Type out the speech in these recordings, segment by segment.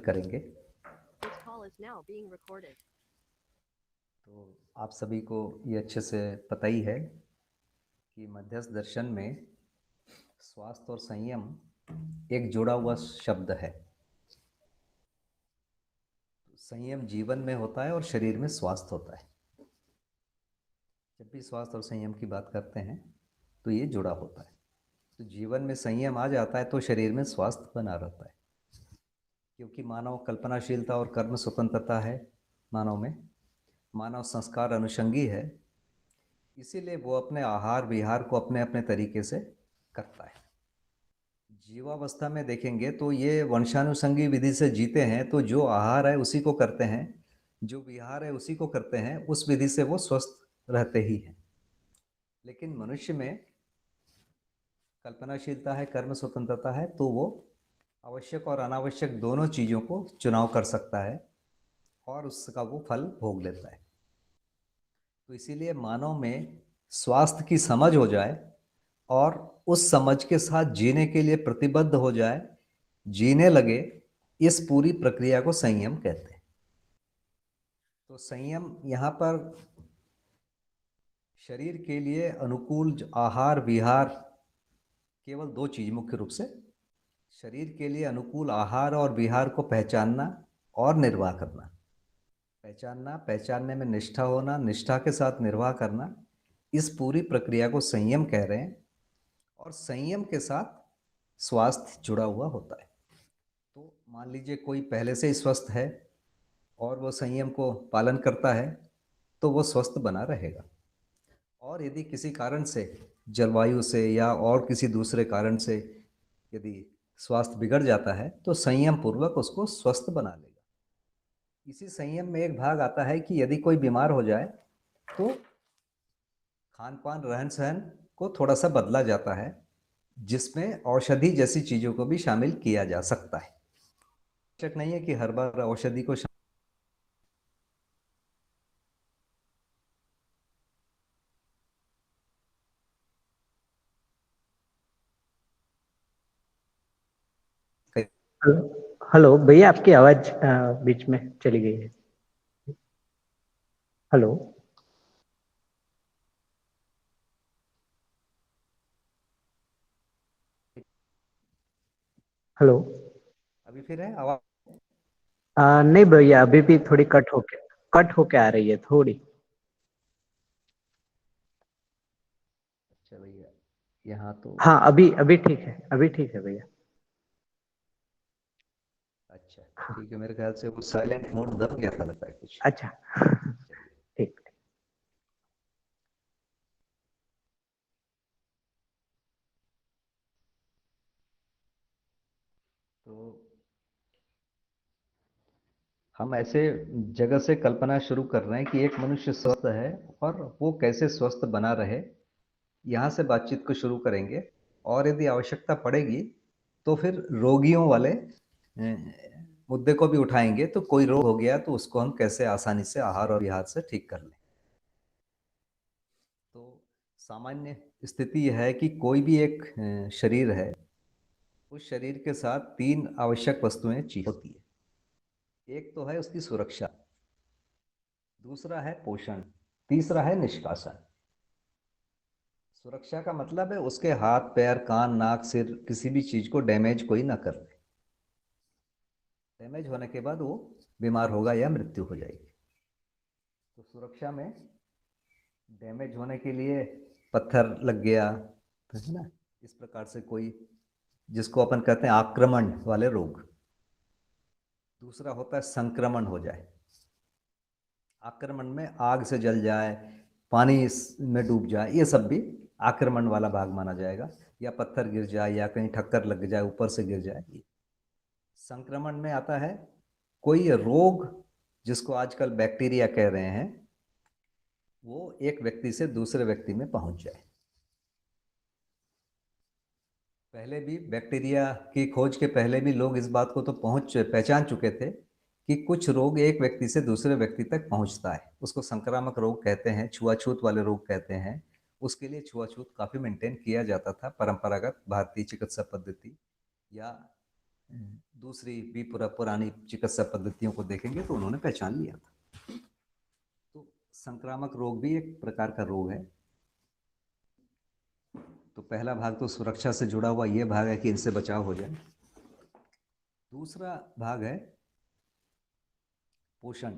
करेंगे। तो आप सभी को ये अच्छे से पता ही है कि मध्यस्थ दर्शन में स्वास्थ्य और संयम एक जुड़ा हुआ शब्द है। संयम जीवन में होता है और शरीर में स्वास्थ्य होता है। जब भी स्वास्थ्य और संयम की बात करते हैं तो ये जुड़ा होता है। तो जीवन में संयम आ जाता है तो शरीर में स्वास्थ्य बना रहता है, क्योंकि मानव कल्पनाशीलता और कर्म स्वतंत्रता है। मानव में मानव संस्कार अनुषंगी है, इसीलिए वो अपने आहार विहार को अपने अपने तरीके से करता है। जीवावस्था में देखेंगे तो ये वंशानुसंगी विधि से जीते हैं, तो जो आहार है उसी को करते हैं, जो विहार है उसी को करते हैं, उस विधि से वो स्वस्थ रहते ही हैं। लेकिन मनुष्य में कल्पनाशीलता है, कर्म स्वतंत्रता है, तो वो आवश्यक और अनावश्यक दोनों चीज़ों को चुनाव कर सकता है और उसका वो फल भोग लेता है। तो इसीलिए मानव में स्वास्थ्य की समझ हो जाए और उस समझ के साथ जीने के लिए प्रतिबद्ध हो जाए, जीने लगे, इस पूरी प्रक्रिया को संयम कहते हैं। तो संयम यहाँ पर शरीर के लिए अनुकूल आहार विहार, केवल दो चीज मुख्य रूप से, शरीर के लिए अनुकूल आहार और विहार को पहचानना और निर्वाह करना। पहचानना, पहचानने में निष्ठा होना, निष्ठा के साथ निर्वाह करना, इस पूरी प्रक्रिया को संयम कह रहे हैं। और संयम के साथ स्वास्थ्य जुड़ा हुआ होता है। तो मान लीजिए कोई पहले से ही स्वस्थ है और वो संयम को पालन करता है तो वो स्वस्थ बना रहेगा। और यदि किसी कारण से, जलवायु से या और किसी दूसरे कारण से यदि स्वास्थ्य बिगड़ जाता है तो संयम पूर्वक उसको स्वस्थ बना लेगा। इसी संयम में एक भाग आता है कि यदि कोई बीमार हो जाए तो खान पान रहन सहन को थोड़ा सा बदला जाता है, जिसमें औषधि जैसी चीज़ों को भी शामिल किया जा सकता है। आवश्यक नहीं है कि हर बार औषधि को हेलो भैया, आपकी आवाज बीच में चली गई है। Hello hello. अभी फिर है आवाज? नहीं भैया, अभी भी थोड़ी कट होके आ रही है थोड़ी। अच्छा भैया, यहाँ तो हाँ, अभी अभी ठीक है, अभी ठीक है भैया। अच्छा ठीक है, मेरे ख्याल से वो साइलेंट मोड दब गया था लगता है कुछ। अच्छा चलिए, ठीक। तो हम ऐसे जगह से कल्पना शुरू कर रहे हैं कि एक मनुष्य स्वस्थ है और वो कैसे स्वस्थ बना रहे, यहाँ से बातचीत को शुरू करेंगे। और यदि आवश्यकता पड़ेगी तो फिर रोगियों वाले मुद्दे को भी उठाएंगे। तो कोई रोग हो गया तो उसको हम कैसे आसानी से आहार और विहार से ठीक कर लें। तो सामान्य स्थिति यह है कि कोई भी एक शरीर है, उस शरीर के साथ तीन आवश्यक वस्तुएं चाहिए होती है। एक तो है उसकी सुरक्षा, दूसरा है पोषण, तीसरा है निष्कासन। सुरक्षा का मतलब है उसके हाथ पैर कान नाक सिर किसी भी चीज को डैमेज कोई ना कर ले। डैमेज होने के बाद वो बीमार होगा या मृत्यु हो जाएगी। तो सुरक्षा में डैमेज होने के लिए पत्थर लग गया तो है ना, इस प्रकार से कोई, जिसको अपन कहते हैं आक्रमण वाले रोग। दूसरा होता है संक्रमण हो जाए। आक्रमण में आग से जल जाए, पानी में डूब जाए, ये सब भी आक्रमण वाला भाग माना जाएगा। या पत्थर गिर जाए या कहीं ठक्कर लग जाए, ऊपर से गिर जाए। संक्रमण में आता है कोई रोग, जिसको आजकल बैक्टीरिया कह रहे हैं, वो एक व्यक्ति से दूसरे व्यक्ति में पहुंच जाए। पहले भी बैक्टीरिया की खोज के पहले भी लोग इस बात को तो पहचान चुके थे कि कुछ रोग एक व्यक्ति से दूसरे व्यक्ति तक पहुंचता है। उसको संक्रामक रोग कहते हैं, छुआछूत वाले रोग कहते हैं। उसके लिए छुआछूत काफ़ी मेंटेन किया जाता था, परंपरागत भारतीय चिकित्सा पद्धति या दूसरी भी पुरानी चिकित्सा पद्धतियों को देखेंगे तो उन्होंने पहचान लिया था। तो संक्रामक रोग भी एक प्रकार का रोग है। तो पहला भाग तो सुरक्षा से जुड़ा हुआ ये भाग है कि इनसे बचाव हो जाए। दूसरा भाग है पोषण।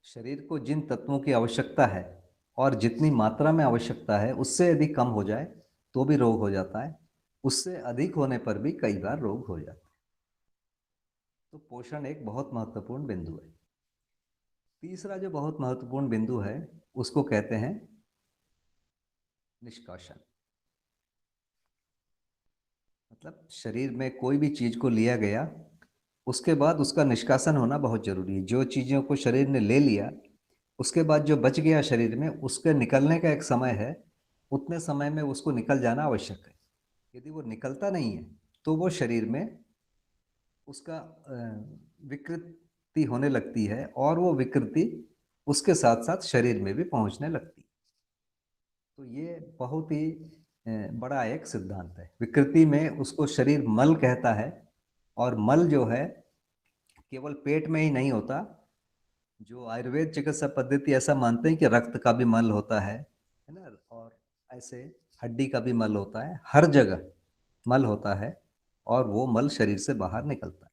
शरीर को जिन तत्वों की आवश्यकता है और जितनी मात्रा में आवश्यकता है उससे यदि कम हो जाए तो भी रोग हो जाता है, उससे अधिक होने पर भी कई बार रोग हो जाता है। तो पोषण एक बहुत महत्वपूर्ण बिंदु है। तीसरा जो बहुत महत्वपूर्ण बिंदु है उसको कहते हैं निष्कासन। मतलब शरीर में कोई भी चीज को लिया गया, उसके बाद उसका निष्कासन होना बहुत जरूरी है। जो चीजों को शरीर ने ले लिया उसके बाद जो बच गया शरीर में, उसके निकलने का एक समय है, उतने समय में उसको निकल जाना आवश्यक है। यदि वो निकलता नहीं है तो वो शरीर में उसका विकृति होने लगती है और वो विकृति उसके साथ साथ शरीर में भी पहुंचने लगती है। तो ये बहुत ही बड़ा एक सिद्धांत है। विकृति में उसको शरीर मल कहता है, और मल जो है केवल पेट में ही नहीं होता। जो आयुर्वेद चिकित्सा पद्धति ऐसा मानते हैं कि रक्त का भी मल होता है ना, और ऐसे हड्डी का भी मल होता है, हर जगह मल होता है और वो मल शरीर से बाहर निकलता है।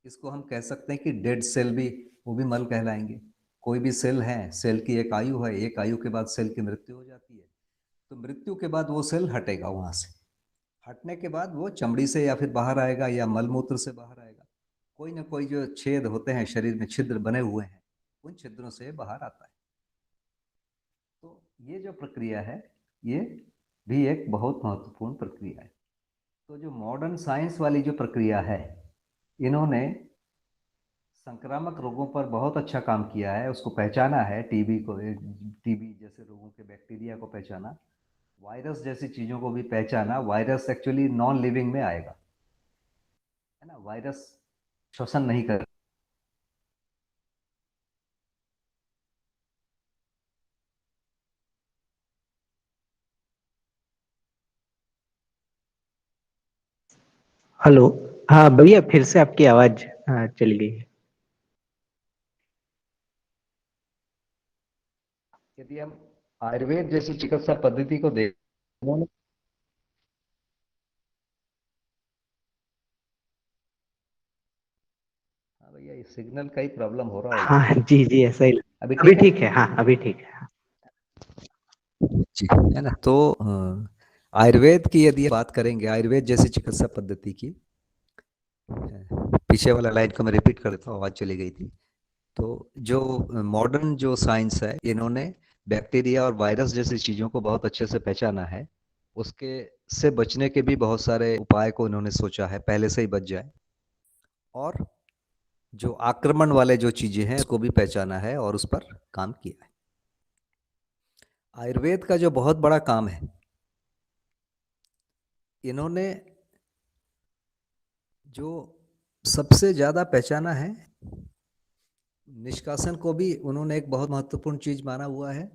इसको हम कह सकते हैं कि डेड सेल भी, वो भी मल कहलाएंगे। कोई भी सेल है, सेल की एक आयु है, एक आयु के बाद सेल की मृत्यु हो जाती है, तो मृत्यु के बाद वो सेल हटेगा वहां से। हटने के बाद वो चमड़ी से या फिर बाहर आएगा या मलमूत्र से बाहर आएगा। कोई ना कोई जो छेद होते हैं शरीर में, छिद्र बने हुए हैं, उन छिद्रों से बाहर आता है। तो ये जो प्रक्रिया है ये भी एक बहुत महत्वपूर्ण प्रक्रिया है। तो जो मॉडर्न साइंस वाली जो प्रक्रिया है, इन्होंने संक्रामक रोगों पर बहुत अच्छा काम किया है। उसको पहचाना है, टीबी जैसे रोगों के बैक्टीरिया को पहचाना, वायरस जैसी चीज़ों को भी पहचाना। वायरस एक्चुअली नॉन लिविंग में आएगा, है ना, वायरस श्वसन नहीं कर। हेलो। हाँ भैया, फिर से आपकी आवाज चली गई है। यदि हम आयुर्वेद जैसी चिकित्सा पद्धति को देख, उन्होंने, हाँ भैया, ये सिग्नल का ही प्रॉब्लम हो रहा होगा। हाँ जी जी, ऐसा ही अभी अभी ठीक है। ठीक है। हाँ अभी ठीक है। जी, है ना। तो आयुर्वेद की यदि बात करेंगे, आयुर्वेद जैसी चिकित्सा पद्धति की, पीछे वाला लाइन को मैं रिपीट कर देता हूँ, आवाज चली गई थी। तो जो मॉडर्न जो साइंस है, इन्होंने बैक्टीरिया और वायरस जैसी चीज़ों को बहुत अच्छे से पहचाना है। उसके से बचने के भी बहुत सारे उपाय को इन्होंने सोचा है, पहले से ही बच जाए। और जो आक्रमण वाले जो चीज़ें हैं उसको भी पहचाना है और उस पर काम किया है। आयुर्वेद का जो बहुत बड़ा काम है, इन्होंने जो सबसे ज़्यादा पहचाना है, निष्कासन को भी उन्होंने एक बहुत महत्वपूर्ण चीज़ माना हुआ है।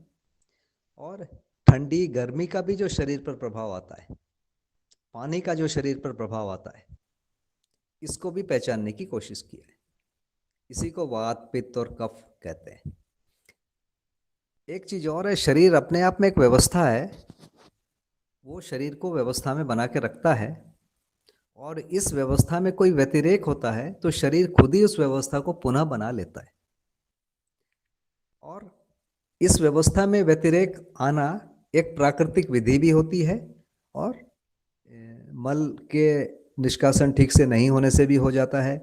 और ठंडी गर्मी का भी जो शरीर पर प्रभाव आता है, पानी का जो शरीर पर प्रभाव आता है, इसको भी पहचानने की कोशिश की है। इसी को वात, पित्त और कफ कहते हैं। एक चीज और है, शरीर अपने आप में एक व्यवस्था है, वो शरीर को व्यवस्था में बना के रखता है। और इस व्यवस्था में कोई व्यतिरेक होता है तो शरीर खुद ही उस व्यवस्था को पुनः बना लेता है। और इस व्यवस्था में व्यतिरेक आना एक प्राकृतिक विधि भी होती है, और मल के निष्कासन ठीक से नहीं होने से भी हो जाता है,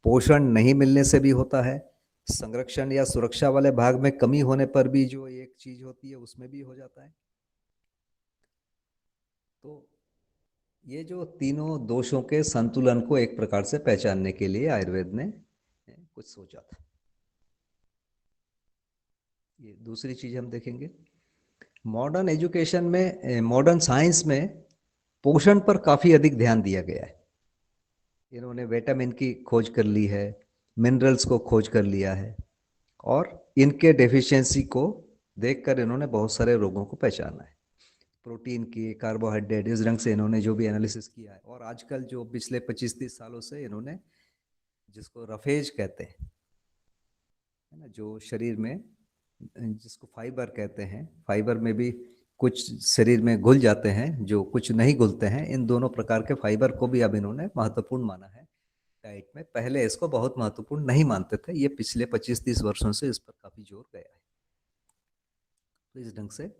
पोषण नहीं मिलने से भी होता है, संरक्षण या सुरक्षा वाले भाग में कमी होने पर भी जो एक चीज होती है उसमें भी हो जाता है। तो ये जो तीनों दोषों के संतुलन को एक प्रकार से पहचानने के लिए आयुर्वेद ने कुछ सोचा था। ये दूसरी चीज हम देखेंगे, मॉडर्न एजुकेशन में, मॉडर्न साइंस में पोषण पर काफी अधिक ध्यान दिया गया है। इन्होंने विटामिन की खोज कर ली है, मिनरल्स को खोज कर लिया है, और इनके डेफिशिएंसी को देखकर इन्होंने बहुत सारे रोगों को पहचाना है। प्रोटीन की, कार्बोहाइड्रेट, इस ढंग से इन्होंने जो भी एनालिसिस किया है। और आजकल जो पिछले 25-30 सालों से इन्होंने, जिसको रफेज कहते हैं, है ना, जो शरीर में, जिसको फाइबर कहते हैं, फाइबर में भी कुछ शरीर में घुल जाते हैं, जो कुछ नहीं घुलते हैं, इन दोनों प्रकार के फाइबर को भी अब इन्होंने महत्वपूर्ण माना है डाइट में। पहले इसको बहुत महत्वपूर्ण नहीं मानते थे, ये पिछले 25-30 वर्षों से इस पर काफी जोर गया है। तो इस ढंग से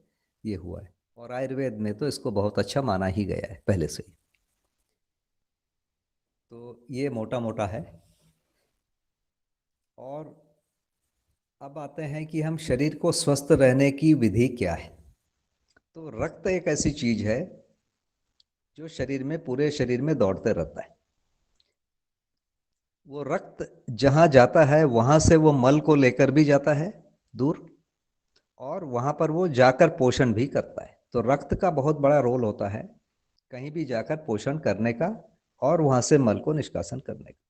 ये हुआ है, और आयुर्वेद में तो इसको बहुत अच्छा माना ही गया है पहले से ही। तो ये मोटा मोटा है। और अब आते हैं कि हम शरीर को स्वस्थ रहने की विधि क्या है। तो रक्त एक ऐसी चीज है जो शरीर में, पूरे शरीर में दौड़ते रहता है। वो रक्त जहां जाता है वहां से वो मल को लेकर भी जाता है दूर, और वहां पर वो जाकर पोषण भी करता है। तो रक्त का बहुत बड़ा रोल होता है कहीं भी जाकर पोषण करने का, और वहां से मल को निष्कासन करने का।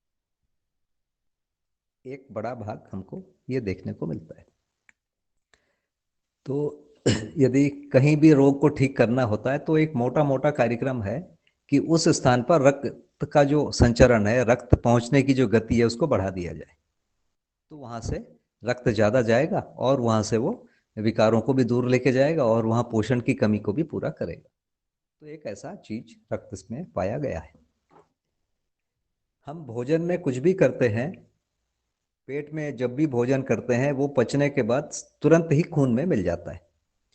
एक बड़ा भाग हमको ये देखने को मिलता है। तो यदि कहीं भी रोग को ठीक करना होता है तो एक मोटा मोटा कार्यक्रम है कि उस स्थान पर रक्त का जो संचरण है, रक्त पहुंचने की जो गति है, उसको बढ़ा दिया जाए। तो वहां से रक्त ज्यादा जाएगा और वहां से वो विकारों को भी दूर लेके जाएगा और वहां पोषण की कमी को भी पूरा करेगा। तो एक ऐसा चीज रक्त में पाया गया है। हम भोजन में कुछ भी करते हैं, पेट में जब भी भोजन करते हैं, वो पचने के बाद तुरंत ही खून में मिल जाता है,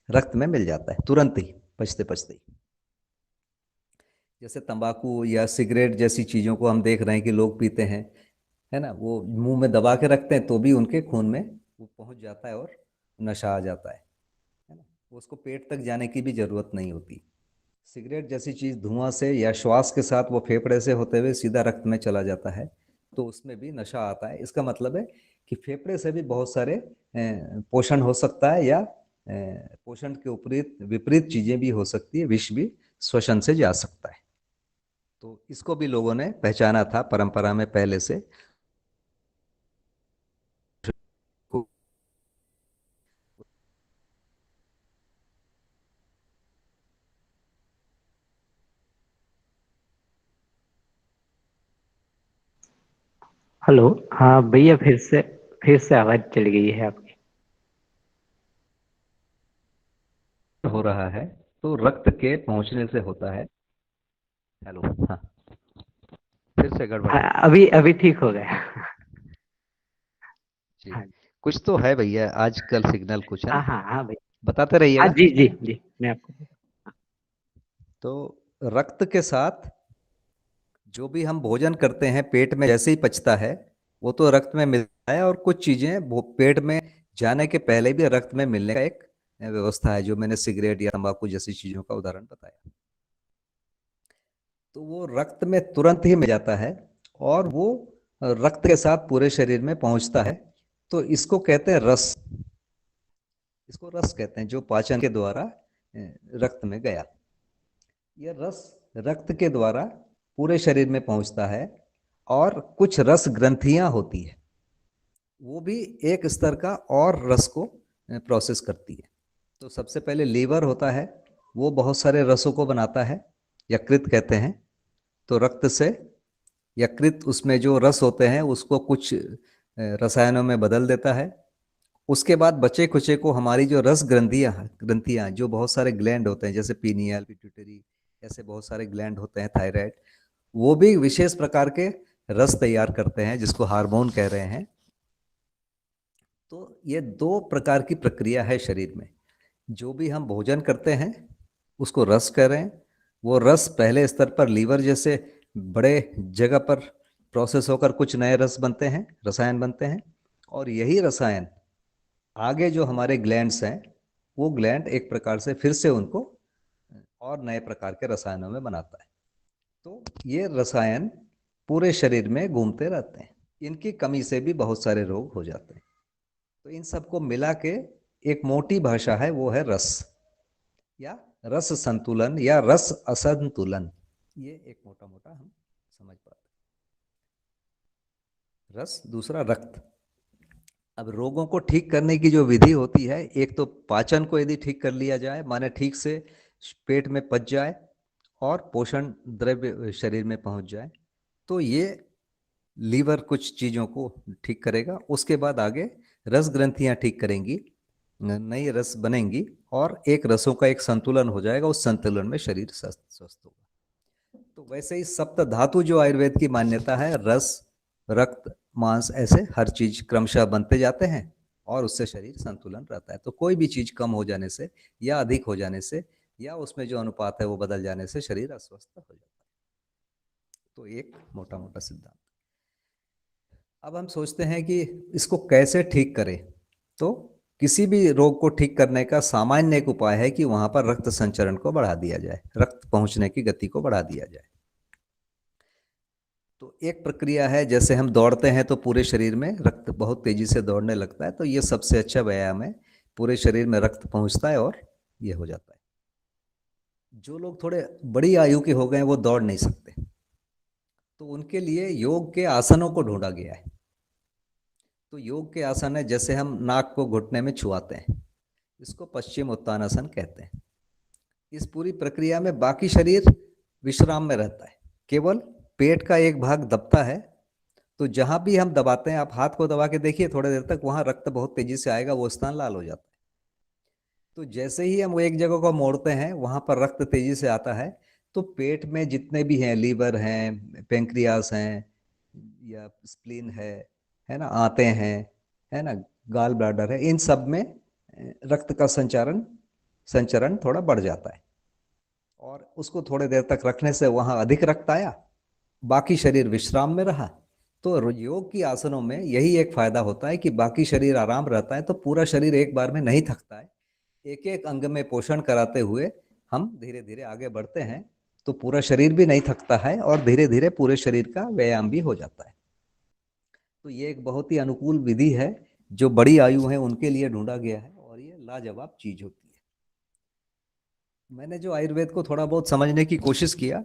रक्त में मिल जाता है तुरंत ही, पचते पचते ही। जैसे तंबाकू या सिगरेट जैसी चीज़ों को हम देख रहे हैं कि लोग पीते हैं, है ना, वो मुंह में दबा के रखते हैं तो भी उनके खून में वो पहुंच जाता है और नशा आ जाता है ना। उसको पेट तक जाने की भी ज़रूरत नहीं होती। सिगरेट जैसी चीज़ धुआं से या श्वास के साथ वो फेफड़े से होते हुए सीधा रक्त में चला जाता है, तो उसमें भी नशा आता है। इसका मतलब है कि फेफड़े से भी बहुत सारे पोषण हो सकता है, या पोषण के उपरीत विपरीत चीज़ें भी हो सकती है, विष भी श्वसन से जा सकता है। तो इसको भी लोगों ने पहचाना था परंपरा में पहले से। हेलो। हाँ भैया, फिर से आवाज चली गई है आपकी। हो रहा है तो रक्त के पहुंचने से होता है। हेलो, हाँ, फिर से गड़बड़ हाँ, है। अभी अभी ठीक हो गया। जी, हाँ कुछ तो है भैया, आजकल सिग्नल कुछ है हाँ ना, हाँ हाँ भैया। बताते हाँ रहिएगा। जी जी जी, मैं आपको। तो रक्त के साथ जो भी हम भोजन करते हैं, पेट में जैसे ही पचता है वो तो रक्त में मिलता है, और कुछ चीजें पेट में जाने के पहले भी रक्त में मिलने का एक व्यवस्था है, जो मैंने सिगरेट या तंबाकू जैसी चीजों का उदाहरण बताया। तो वो रक्त में तुरंत ही मिल जाता है, और वो रक्त के साथ पूरे शरीर में पहुंचता है। तो इसको कहते हैं रस, इसको रस कहते हैं, जो पाचन के द्वारा रक्त में गया। यह रस रक्त के द्वारा पूरे शरीर में पहुंचता है, और कुछ रस ग्रंथियां होती है, वो भी एक स्तर का और रस को प्रोसेस करती है। तो सबसे पहले लीवर होता है, वो बहुत सारे रसों को बनाता है, यकृत कहते हैं। तो रक्त से यकृत, उसमें जो रस होते हैं उसको कुछ रसायनों में बदल देता है। उसके बाद बचे खुचे को हमारी जो रस ग्रंथियां ग्रंथियां जो बहुत सारे ग्लैंड होते हैं, जैसे पीनियल, पिट्यूटरी, ऐसे बहुत सारे ग्लैंड होते हैं, थायराइड, वो भी विशेष प्रकार के रस तैयार करते हैं, जिसको हार्मोन कह रहे हैं। तो ये दो प्रकार की प्रक्रिया है शरीर में। जो भी हम भोजन करते हैं उसको रस कह रहे हैं। वो रस पहले स्तर पर लीवर जैसे बड़े जगह पर प्रोसेस होकर कुछ नए रस बनते हैं, रसायन बनते हैं, और यही रसायन आगे जो हमारे ग्लैंड्स हैं, वो ग्लैंड एक प्रकार से फिर से उनको और नए प्रकार के रसायनों में बनाता है। तो ये रसायन पूरे शरीर में घूमते रहते हैं, इनकी कमी से भी बहुत सारे रोग हो जाते हैं। तो इन सबको मिला के एक मोटी भाषा है, वो है रस, या रस संतुलन, या रस असंतुलन। ये एक मोटा मोटा हम समझ पाते हैं। रस, दूसरा रक्त। अब रोगों को ठीक करने की जो विधि होती है, एक तो पाचन को यदि ठीक कर लिया जाए, माने ठीक से पेट में पच जाए और पोषण द्रव्य शरीर में पहुंच जाए, तो ये लीवर कुछ चीज़ों को ठीक करेगा। उसके बाद आगे रस ग्रंथियां ठीक करेंगी, नई रस बनेंगी और एक रसों का एक संतुलन हो जाएगा, उस संतुलन में शरीर स्वस्थ स्वस्थ होगा। तो वैसे ही सप्त धातु जो आयुर्वेद की मान्यता है, रस, रक्त, मांस, ऐसे हर चीज क्रमशः बनते जाते हैं और उससे शरीर संतुलन रहता है। तो कोई भी चीज कम हो जाने से या अधिक हो जाने से या उसमें जो अनुपात है वो बदल जाने से शरीर अस्वस्थ हो जाता है। तो एक मोटा मोटा सिद्धांत। अब हम सोचते हैं कि इसको कैसे ठीक करें। तो किसी भी रोग को ठीक करने का सामान्य एक उपाय है कि वहां पर रक्त संचरण को बढ़ा दिया जाए, रक्त पहुंचने की गति को बढ़ा दिया जाए। तो एक प्रक्रिया है, जैसे हम दौड़ते हैं तो पूरे शरीर में रक्त बहुत तेजी से दौड़ने लगता है, तो ये सबसे अच्छा व्यायाम है। पूरे शरीर में रक्त पहुंचता है और ये हो जाता है। जो लोग थोड़े बड़ी आयु के हो गए वो दौड़ नहीं सकते, तो उनके लिए योग के आसनों को ढूंढा गया है। तो योग के आसन है, जैसे हम नाक को घुटने में छुआते हैं, इसको पश्चिम उत्तानासन कहते हैं। इस पूरी प्रक्रिया में बाकी शरीर विश्राम में रहता है, केवल पेट का एक भाग दबता है। तो जहां भी हम दबाते हैं, आप हाथ को दबा के देखिए, थोड़ी देर तक वहां रक्त बहुत तेजी से आएगा, वो स्थान लाल हो जाता है। तो जैसे ही हम वो एक जगह को मोड़ते हैं, वहां पर रक्त तेजी से आता है। तो पेट में जितने भी हैं, लीवर हैं, पेंक्रियास हैं, या स्प्लीन है ना, आते हैं, है ना, गाल ब्लैडर है, इन सब में रक्त का संचरण थोड़ा बढ़ जाता है। और उसको थोड़ी देर तक रखने से वहां अधिक रक्त आया, बाकी शरीर विश्राम में रहा। तो योग की आसनों में यही एक फायदा होता है कि बाकी शरीर आराम रहता है, तो पूरा शरीर एक बार में नहीं थकता है। एक एक अंग में पोषण कराते हुए हम धीरे धीरे आगे बढ़ते हैं, तो पूरा शरीर भी नहीं थकता है और धीरे धीरे पूरे शरीर का व्यायाम भी हो जाता है। तो ये एक बहुत ही अनुकूल विधि है, जो बड़ी आयु है उनके लिए ढूंढा गया है, और ये लाजवाब चीज होती है। मैंने जो आयुर्वेद को थोड़ा बहुत समझने की कोशिश किया,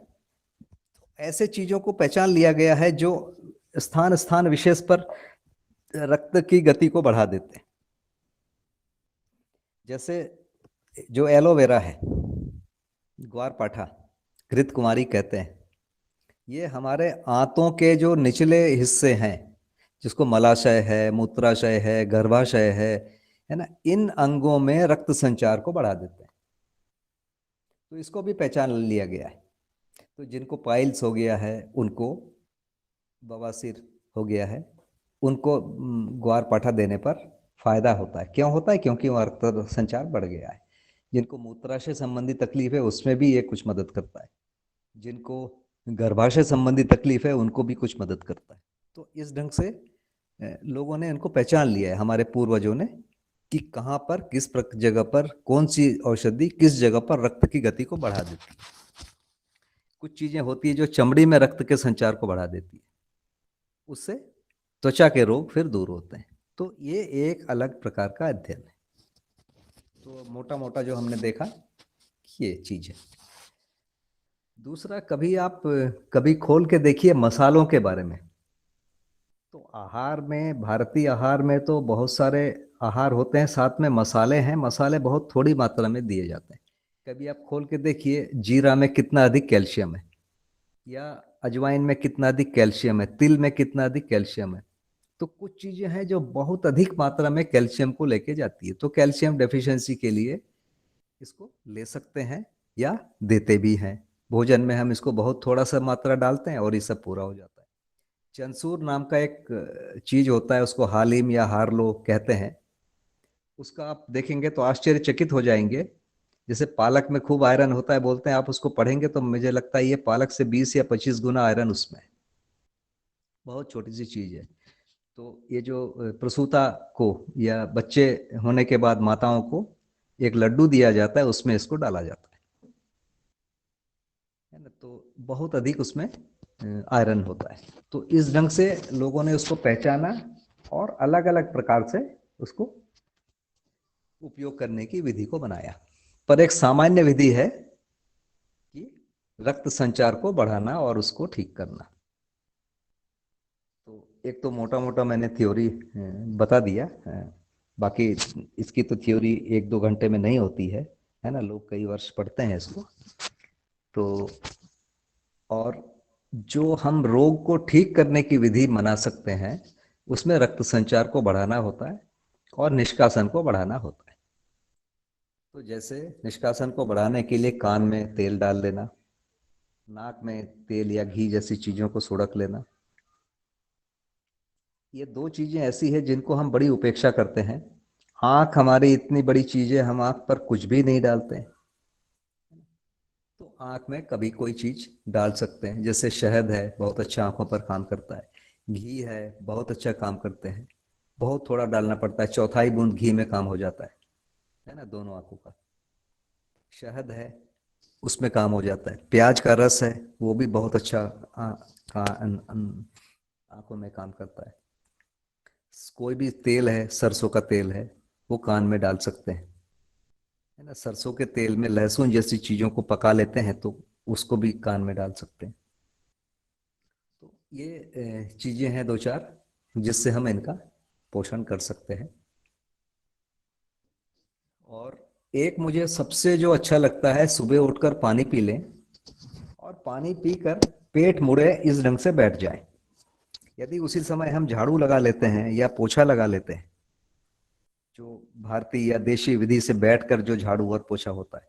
ऐसे चीजों को पहचान लिया गया है जो स्थान स्थान विशेष पर रक्त की गति को बढ़ा देते हैं। जैसे जो एलोवेरा है, ग्वारपाठा, घृत कुमारी कहते हैं, ये हमारे आंतों के जो निचले हिस्से हैं, जिसको मलाशय है, मूत्राशय है, गर्भाशय है ना, इन अंगों में रक्त संचार को बढ़ा देते हैं। तो इसको भी पहचान लिया गया है। तो जिनको पाइल्स हो गया है, उनको बवासीर हो गया है, उनको ग्वारपाठा देने पर फायदा होता है। क्यों होता है? क्योंकि वहाँ रक्त संचार बढ़ गया है। जिनको मूत्राशय संबंधी तकलीफ है, उसमें भी ये कुछ मदद करता है। जिनको गर्भाशय संबंधी तकलीफ है, उनको भी कुछ मदद करता है। तो इस ढंग से लोगों ने इनको पहचान लिया है, हमारे पूर्वजों ने, कि कहाँ पर किस जगह पर कौन सी औषधि किस जगह पर रक्त की गति को बढ़ा देती है। कुछ चीजें होती है जो चमड़ी में रक्त के संचार को बढ़ा देती है, उससे त्वचा के रोग फिर दूर होते हैं। तो ये एक अलग प्रकार का अध्ययन है। तो मोटा मोटा जो हमने देखा, ये चीज है। दूसरा, कभी खोल के देखिए मसालों के बारे में। तो आहार में, भारतीय आहार में तो बहुत सारे आहार होते हैं, साथ में मसाले हैं। मसाले बहुत थोड़ी मात्रा में दिए जाते हैं। कभी आप खोल के देखिए, जीरा में कितना अधिक कैल्शियम है, या अजवाइन में कितना अधिक कैल्शियम है, तिल में कितना अधिक कैल्शियम है। तो कुछ चीजें हैं जो बहुत अधिक मात्रा में कैल्शियम को लेके जाती है, तो कैल्शियम डेफिशिएंसी के लिए इसको ले सकते हैं या देते भी हैं। भोजन में हम इसको बहुत थोड़ा सा मात्रा डालते हैं और ये सब पूरा हो जाता है। चंसूर नाम का एक चीज होता है, उसको हालिम या हारलो कहते हैं। उसका आप देखेंगे तो आश्चर्यचकित हो जाएंगे। जैसे पालक में खूब आयरन होता है बोलते हैं, आप उसको पढ़ेंगे तो मुझे लगता है ये पालक से 20 या 25 गुना आयरन उसमें है। बहुत छोटी सी चीज है। तो ये जो प्रसूता को या बच्चे होने के बाद माताओं को एक लड्डू दिया जाता है, उसमें इसको डाला जाता है ना। तो बहुत अधिक उसमें आयरन होता है। तो इस ढंग से लोगों ने उसको पहचाना और अलग अलग प्रकार से उसको उपयोग करने की विधि को बनाया। पर एक सामान्य विधि है कि रक्त संचार को बढ़ाना और उसको ठीक करना। तो एक तो मोटा मोटा मैंने थ्योरी बता दिया। बाकी इसकी तो थ्योरी 1-2 घंटे में नहीं होती है। है ना, लोग कई वर्ष पढ़ते हैं इसको। तो और जो हम रोग को ठीक करने की विधि बना सकते हैं, उसमें रक्त संचार को बढ़ाना होता है और निष्कासन को बढ़ाना होता है। तो जैसे निष्कासन को बढ़ाने के लिए कान में तेल डाल लेना, नाक में तेल या घी जैसी चीजों को सुड़क लेना। ये दो चीजें ऐसी है जिनको हम बड़ी उपेक्षा करते हैं। आंख हमारी इतनी बड़ी चीज है, हम आंख पर कुछ भी नहीं डालते हैं। तो आंख में कभी कोई चीज डाल सकते हैं, जैसे शहद है, बहुत अच्छा आंखों पर काम करता है। घी है, बहुत अच्छा काम करते हैं। बहुत थोड़ा डालना पड़ता है, चौथाई बूंद घी में काम हो जाता है ना, दोनों आंखों का। शहद है, उसमें काम हो जाता है। प्याज का रस है, वो भी बहुत अच्छा आंखों में काम करता है। कोई भी तेल है, सरसों का तेल है, वो कान में डाल सकते हैं, है ना। सरसों के तेल में लहसुन जैसी चीजों को पका लेते हैं, तो उसको भी कान में डाल सकते हैं। तो ये चीजें हैं दो चार, जिससे हम इनका पोषण कर सकते हैं। और एक मुझे सबसे जो अच्छा लगता है, सुबह उठकर पानी पी लें और पानी पीकर पेट मुड़े इस ढंग से बैठ जाएं। यदि उसी समय हम झाड़ू लगा लेते हैं या पोछा लगा लेते हैं, जो भारतीय या देशी विधि से बैठकर जो झाड़ू और पोछा होता है,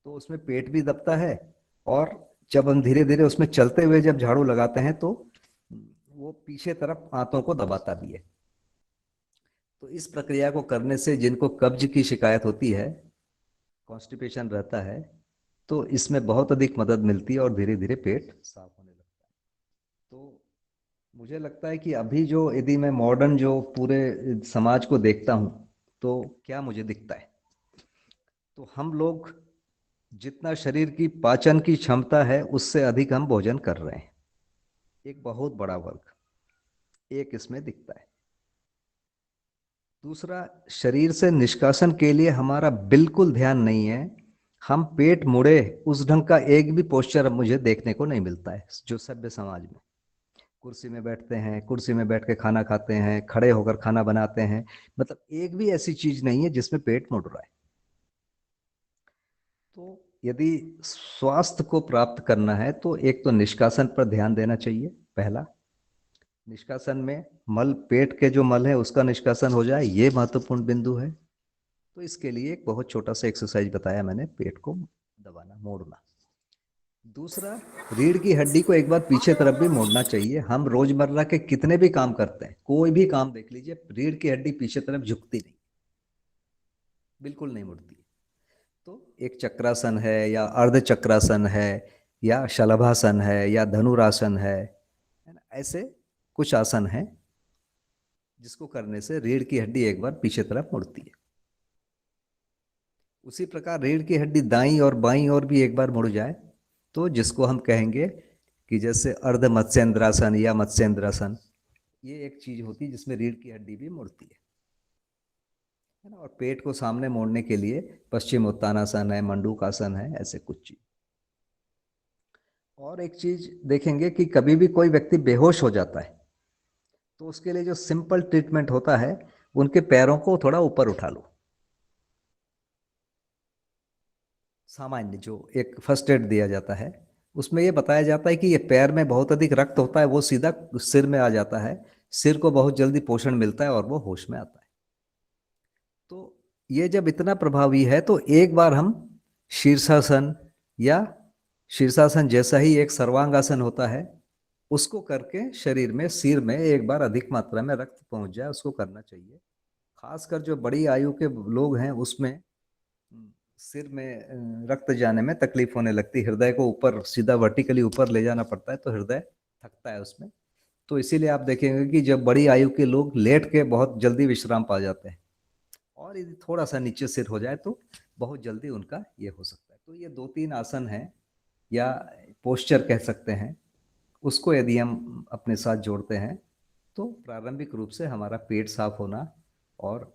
तो उसमें पेट भी दबता है। और जब हम धीरे धीरे उसमें चलते हुए जब झाड़ू लगाते हैं, तो वो पीछे तरफ आंतों को दबाता भी है। तो इस प्रक्रिया को करने से जिनको कब्ज की शिकायत होती है, कॉन्स्टिपेशन रहता है, तो इसमें बहुत अधिक मदद मिलती है और धीरे धीरे पेट साफ होने लगता है। तो मुझे लगता है कि अभी जो, यदि मैं मॉडर्न जो पूरे समाज को देखता हूँ, तो क्या मुझे दिखता है, तो हम लोग जितना शरीर की पाचन की क्षमता है, उससे अधिक हम भोजन कर रहे हैं। एक बहुत बड़ा वर्ग एक इसमें दिखता है। दूसरा, शरीर से निष्कासन के लिए हमारा बिल्कुल ध्यान नहीं है। हम पेट मुड़े उस ढंग का एक भी पोस्चर अब मुझे देखने को नहीं मिलता है जो सभ्य समाज में। कुर्सी में बैठते हैं, कुर्सी में बैठ के खाना खाते हैं, खड़े होकर खाना बनाते हैं, मतलब एक भी ऐसी चीज नहीं है जिसमें पेट मुड़ रहा है। तो यदि स्वास्थ्य को प्राप्त करना है, तो एक तो निष्कासन पर ध्यान देना चाहिए, पहला। निष्कासन में मल, पेट के जो मल है उसका निष्कासन हो जाए, ये महत्वपूर्ण बिंदु है। तो इसके लिए एक बहुत छोटा सा एक्सरसाइज बताया मैंने, पेट को दबाना, मोड़ना। दूसरा, रीढ़ की हड्डी को एक बार पीछे तरफ भी मोड़ना चाहिए। हम रोजमर्रा के कितने भी काम करते हैं, कोई भी काम देख लीजिए, रीढ़ की हड्डी पीछे तरफ झुकती नहीं, बिल्कुल नहीं मुड़ती। तो एक चक्रासन है या अर्ध चक्रासन है या शलभासन है या धनुरासन है ना, ऐसे कुछ आसन है जिसको करने से रीढ़ की हड्डी एक बार पीछे तरफ मुड़ती है। उसी प्रकार रीढ़ की हड्डी दाईं और बाईं और भी एक बार मुड़ जाए, तो जिसको हम कहेंगे कि जैसे अर्ध मत्स्येंद्रासन या मत्स्येंद्रासन, ये एक चीज होती है जिसमें रीढ़ की हड्डी भी मुड़ती है ना। और पेट को सामने मोड़ने के लिए पश्चिम उत्तानासन है, मंडूकासन है, ऐसे कुछ चीज। और एक चीज देखेंगे कि कभी भी कोई व्यक्ति बेहोश हो जाता है, तो उसके लिए जो सिंपल ट्रीटमेंट होता है, उनके पैरों को थोड़ा ऊपर उठा लो। सामान्य जो एक फर्स्ट एड दिया जाता है, उसमें ये बताया जाता है कि ये पैर में बहुत अधिक रक्त होता है, वो सीधा सिर में आ जाता है। सिर को बहुत जल्दी पोषण मिलता है और वो होश में आता है। तो ये जब इतना प्रभावी है, तो एक बार हम शीर्षासन या शीर्षासन जैसा ही एक सर्वांगासन होता है, उसको करके शरीर में, सिर में एक बार अधिक मात्रा में रक्त पहुंच जाए, उसको करना चाहिए। खासकर जो बड़ी आयु के लोग हैं, उसमें सिर में रक्त जाने में तकलीफ होने लगती है, हृदय को ऊपर सीधा वर्टिकली ऊपर ले जाना पड़ता है, तो हृदय थकता है उसमें। तो इसीलिए आप देखेंगे कि जब बड़ी आयु के लोग लेट के बहुत जल्दी विश्राम पा जाते हैं, और यदि थोड़ा सा नीचे सिर हो जाए तो बहुत जल्दी उनका ये हो सकता है। तो ये दो तीन आसन हैं या पोस्चर कह सकते हैं, उसको यदि हम अपने साथ जोड़ते हैं, तो प्रारंभिक रूप से हमारा पेट साफ होना और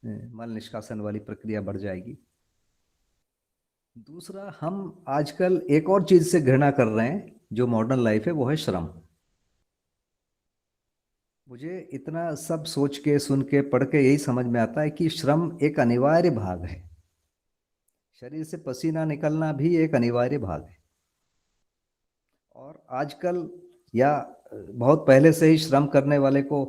मल निष्कासन वाली प्रक्रिया बढ़ जाएगी। दूसरा, हम आजकल एक और चीज से घृणा कर रहे हैं जो मॉडर्न लाइफ है, वो है श्रम। मुझे इतना सब सोच के, सुन के, पढ़ के यही समझ में आता है कि श्रम एक अनिवार्य भाग है। शरीर से पसीना निकलना भी एक अनिवार्य भाग है। और आजकल या बहुत पहले से ही श्रम करने वाले को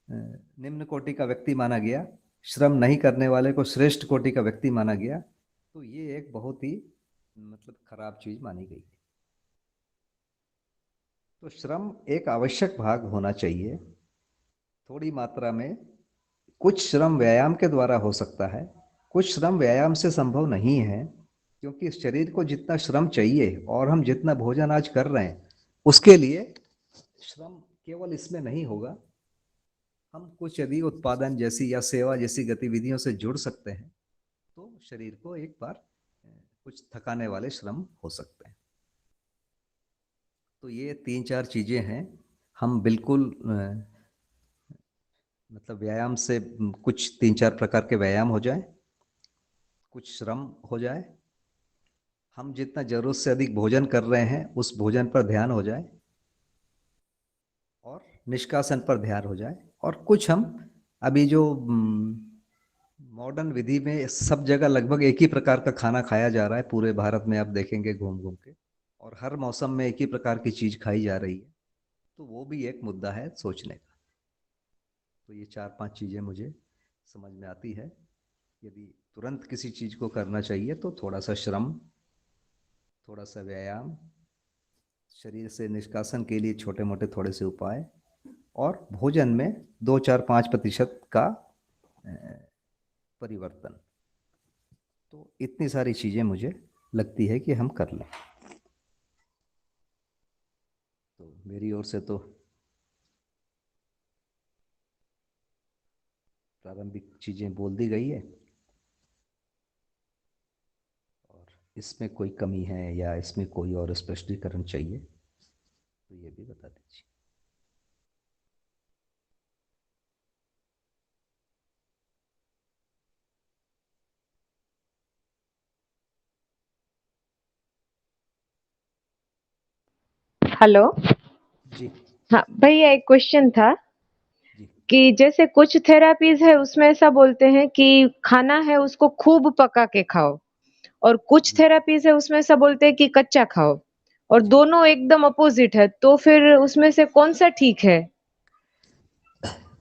निम्न कोटि का व्यक्ति माना गया, श्रम नहीं करने वाले को श्रेष्ठ कोटि का व्यक्ति माना गया। तो ये एक बहुत ही मतलब खराब चीज मानी गई है। तो श्रम एक आवश्यक भाग होना चाहिए, थोड़ी मात्रा में। कुछ श्रम व्यायाम के द्वारा हो सकता है, कुछ श्रम व्यायाम से संभव नहीं है, क्योंकि शरीर को जितना श्रम चाहिए और हम जितना भोजन आज कर रहे हैं उसके लिए श्रम केवल इसमें नहीं होगा। हम कुछ यदि उत्पादन जैसी या सेवा जैसी गतिविधियों से जुड़ सकते हैं तो शरीर को एक बार कुछ थकाने वाले श्रम हो सकते हैं। तो ये 3-4 चीजें हैं। हम बिल्कुल मतलब व्यायाम से कुछ 3-4 प्रकार के व्यायाम हो जाए, कुछ श्रम हो जाए, हम जितना जरूरत से अधिक भोजन कर रहे हैं उस भोजन पर ध्यान हो जाए, और निष्कासन पर ध्यान हो जाए, और कुछ हम अभी जो मॉडर्न विधि में सब जगह लगभग एक ही प्रकार का खाना खाया जा रहा है, पूरे भारत में आप देखेंगे घूम घूम के, और हर मौसम में एक ही प्रकार की चीज खाई जा रही है, तो वो भी एक मुद्दा है सोचने का। तो ये 4-5 चीजें मुझे समझ में आती है। यदि तुरंत किसी चीज को करना चाहिए तो थोड़ा सा श्रम, थोड़ा सा व्यायाम, शरीर से निष्कासन के लिए छोटे मोटे थोड़े से उपाय, और भोजन में 2-4-5% का परिवर्तन। तो इतनी सारी चीजें मुझे लगती है कि हम कर लें। तो मेरी ओर से तो प्रारंभिक चीजें बोल दी गई है, और इसमें कोई कमी है या इसमें कोई और स्पष्टीकरण चाहिए तो ये भी बता दीजिए। हेलो। जी हाँ भैया, एक क्वेश्चन था जी कि जैसे कुछ थेरापीज है उसमें ऐसा बोलते हैं कि खाना है उसको खूब पका के खाओ, और कुछ जी थेरापीज है उसमें ऐसा बोलते हैं कि कच्चा खाओ, और जी। दोनों एकदम अपोजिट है, तो फिर उसमें से कौन सा ठीक है?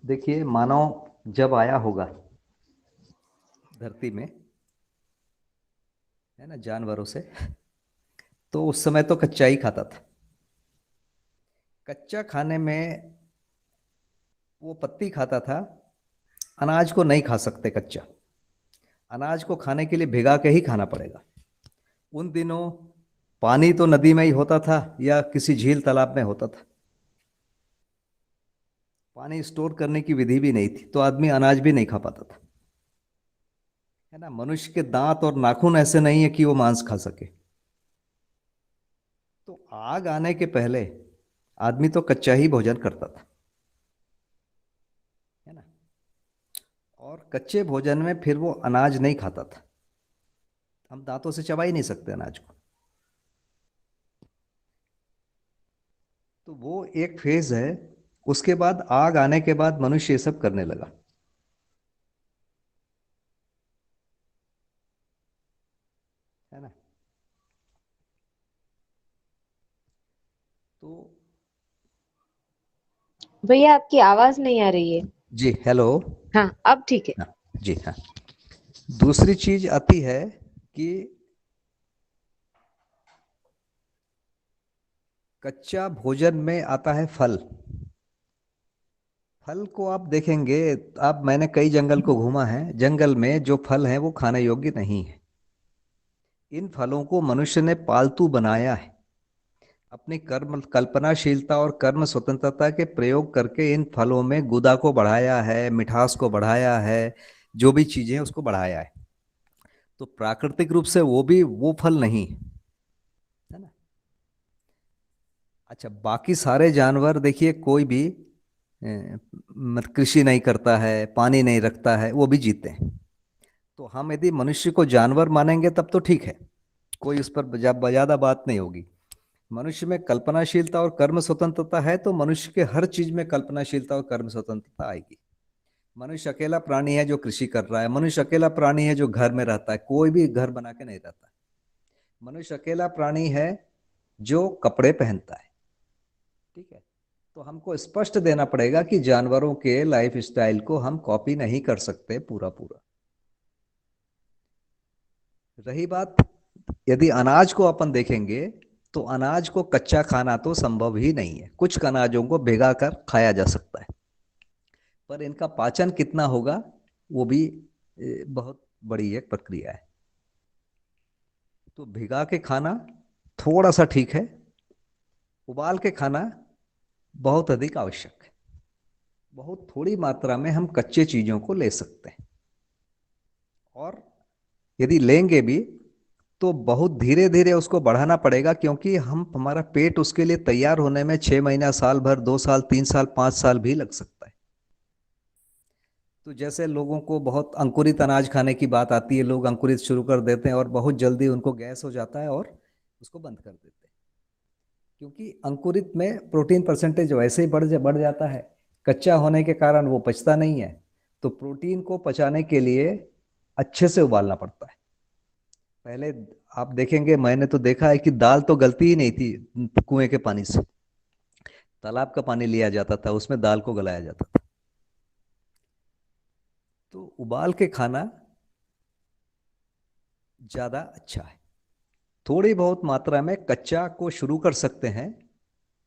देखिए, मानव जब आया होगा धरती में, है ना, जानवरों से, तो उस समय तो कच्चा ही खाता था। कच्चा खाने में वो पत्ती खाता था, अनाज को नहीं खा सकते कच्चा। अनाज को खाने के लिए भिगा के ही खाना पड़ेगा। उन दिनों पानी तो नदी में ही होता था या किसी झील तालाब में होता था, पानी स्टोर करने की विधि भी नहीं थी, तो आदमी अनाज भी नहीं खा पाता था, है ना। मनुष्य के दांत और नाखून ऐसे नहीं है कि वो मांस खा सके। तो आग आने के पहले आदमी तो कच्चा ही भोजन करता था, है ना। और कच्चे भोजन में फिर वो अनाज नहीं खाता था, हम दांतों से चबा ही नहीं सकते अनाज को। तो वो एक फेज है। उसके बाद आग आने के बाद मनुष्य ये सब करने लगा, है ना। तो भैया आपकी आवाज नहीं आ रही है। जी, हेलो। हाँ, अब ठीक है। हाँ, जी हाँ। दूसरी चीज आती है कि कच्चा भोजन में आता है फल। फल को आप देखेंगे, आप, मैंने कई जंगल को घूमा है, जंगल में जो फल हैं वो खाने योग्य नहीं है। इन फलों को मनुष्य ने पालतू बनाया है, अपनी कर्म कल्पनाशीलता और कर्म स्वतंत्रता के प्रयोग करके इन फलों में गुदा को बढ़ाया है, मिठास को बढ़ाया है, जो भी चीजें उसको बढ़ाया है। तो प्राकृतिक रूप से वो भी वो फल नहीं है, है ना। अच्छा, बाकी सारे जानवर देखिए, कोई भी कृषि नहीं करता है, पानी नहीं रखता है, वो भी जीते हैं। तो हम यदि मनुष्य को जानवर मानेंगे तब तो ठीक है, कोई उस पर ज्यादा बात नहीं होगी। मनुष्य में कल्पनाशीलता और कर्म स्वतंत्रता है तो मनुष्य के हर चीज में कल्पनाशीलता और कर्म स्वतंत्रता आएगी। मनुष्य अकेला प्राणी है जो कृषि कर रहा है, मनुष्य अकेला प्राणी है जो घर में रहता है, कोई भी घर बना के नहीं रहता। मनुष्य अकेला प्राणी है जो कपड़े पहनता है। ठीक है, तो हमको स्पष्ट देना पड़ेगा कि जानवरों के लाइफ स्टाइल को हम कॉपी नहीं कर सकते पूरा पूरा। रही बात, यदि अनाज को अपन देखेंगे तो अनाज को कच्चा खाना तो संभव ही नहीं है। कुछ अनाजों को भिगा कर खाया जा सकता है, पर इनका पाचन कितना होगा वो भी बहुत बड़ी एक प्रक्रिया है। तो भिगा के खाना थोड़ा सा ठीक है, उबाल के खाना बहुत अधिक आवश्यक है। बहुत थोड़ी मात्रा में हम कच्चे चीजों को ले सकते हैं, और यदि लेंगे भी तो बहुत धीरे धीरे उसको बढ़ाना पड़ेगा, क्योंकि हमारा पेट उसके लिए तैयार होने में 6 महीना, साल भर, 2 साल, 3 साल, 5 साल भी लग सकता है। तो जैसे लोगों को बहुत अंकुरित अनाज खाने की बात आती है, लोग अंकुरित शुरू कर देते हैं और बहुत जल्दी उनको गैस हो जाता है और उसको बंद कर देते हैं, क्योंकि अंकुरित में प्रोटीन परसेंटेज वैसे ही बढ़ जाता है। कच्चा होने के कारण वो पचता नहीं है, तो प्रोटीन को पचाने के लिए अच्छे से उबालना पड़ता है। पहले आप देखेंगे, मैंने तो देखा है कि दाल तो गलती ही नहीं थी कुएं के पानी से, तालाब का पानी लिया जाता था, उसमें दाल को गलाया जाता था। तो उबाल के खाना ज्यादा अच्छा है। थोड़ी बहुत मात्रा में कच्चा को शुरू कर सकते हैं,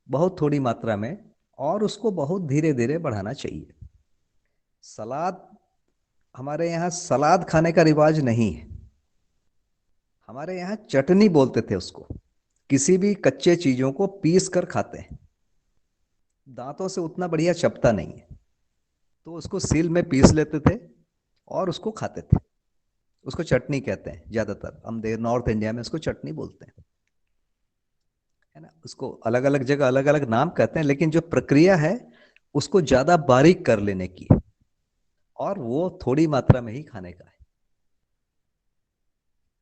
बहुत थोड़ी मात्रा में, और उसको बहुत धीरे धीरे बढ़ाना चाहिए। सलाद, हमारे यहाँ सलाद खाने का रिवाज नहीं है। हमारे यहाँ चटनी बोलते थे उसको। किसी भी कच्चे चीजों को पीस कर खाते हैं, दांतों से उतना बढ़िया चपता नहीं है, तो उसको सील में पीस लेते थे और उसको खाते थे। उसको चटनी कहते हैं, ज्यादातर हम नॉर्थ इंडिया में उसको चटनी बोलते हैं, है ना। उसको अलग अलग जगह अलग अलग नाम कहते हैं, लेकिन जो प्रक्रिया है उसको ज्यादा बारीक कर लेने की, और वो थोड़ी मात्रा में ही खाने का है।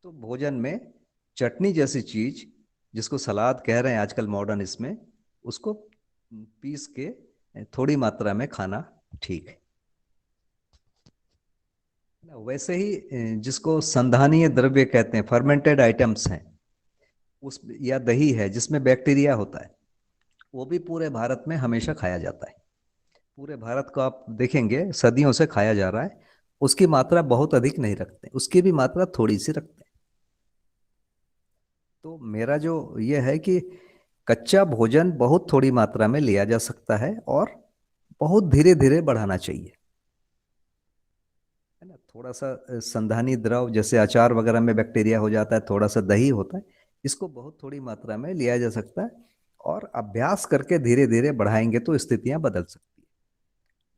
तो भोजन में चटनी जैसी चीज, जिसको सलाद कह रहे हैं आजकल मॉडर्न, इसमें उसको पीस के थोड़ी मात्रा में खाना ठीक है। वैसे ही जिसको संधानीय द्रव्य कहते हैं, फर्मेंटेड आइटम्स हैं, उस या दही है जिसमें बैक्टीरिया होता है, वो भी पूरे भारत में हमेशा खाया जाता है। पूरे भारत को आप देखेंगे सदियों से खाया जा रहा है। उसकी मात्रा बहुत अधिक नहीं रखते, उसकी भी मात्रा थोड़ी सी रखते हैं। तो मेरा जो ये है कि कच्चा भोजन बहुत थोड़ी मात्रा में लिया जा सकता है और बहुत धीरे धीरे बढ़ाना चाहिए, है ना। थोड़ा सा संधानी द्रव, जैसे अचार वगैरह में बैक्टीरिया हो जाता है, थोड़ा सा दही होता है, इसको बहुत थोड़ी मात्रा में लिया जा सकता है, और अभ्यास करके धीरे धीरे बढ़ाएंगे तो स्थितियां बदल सकती है।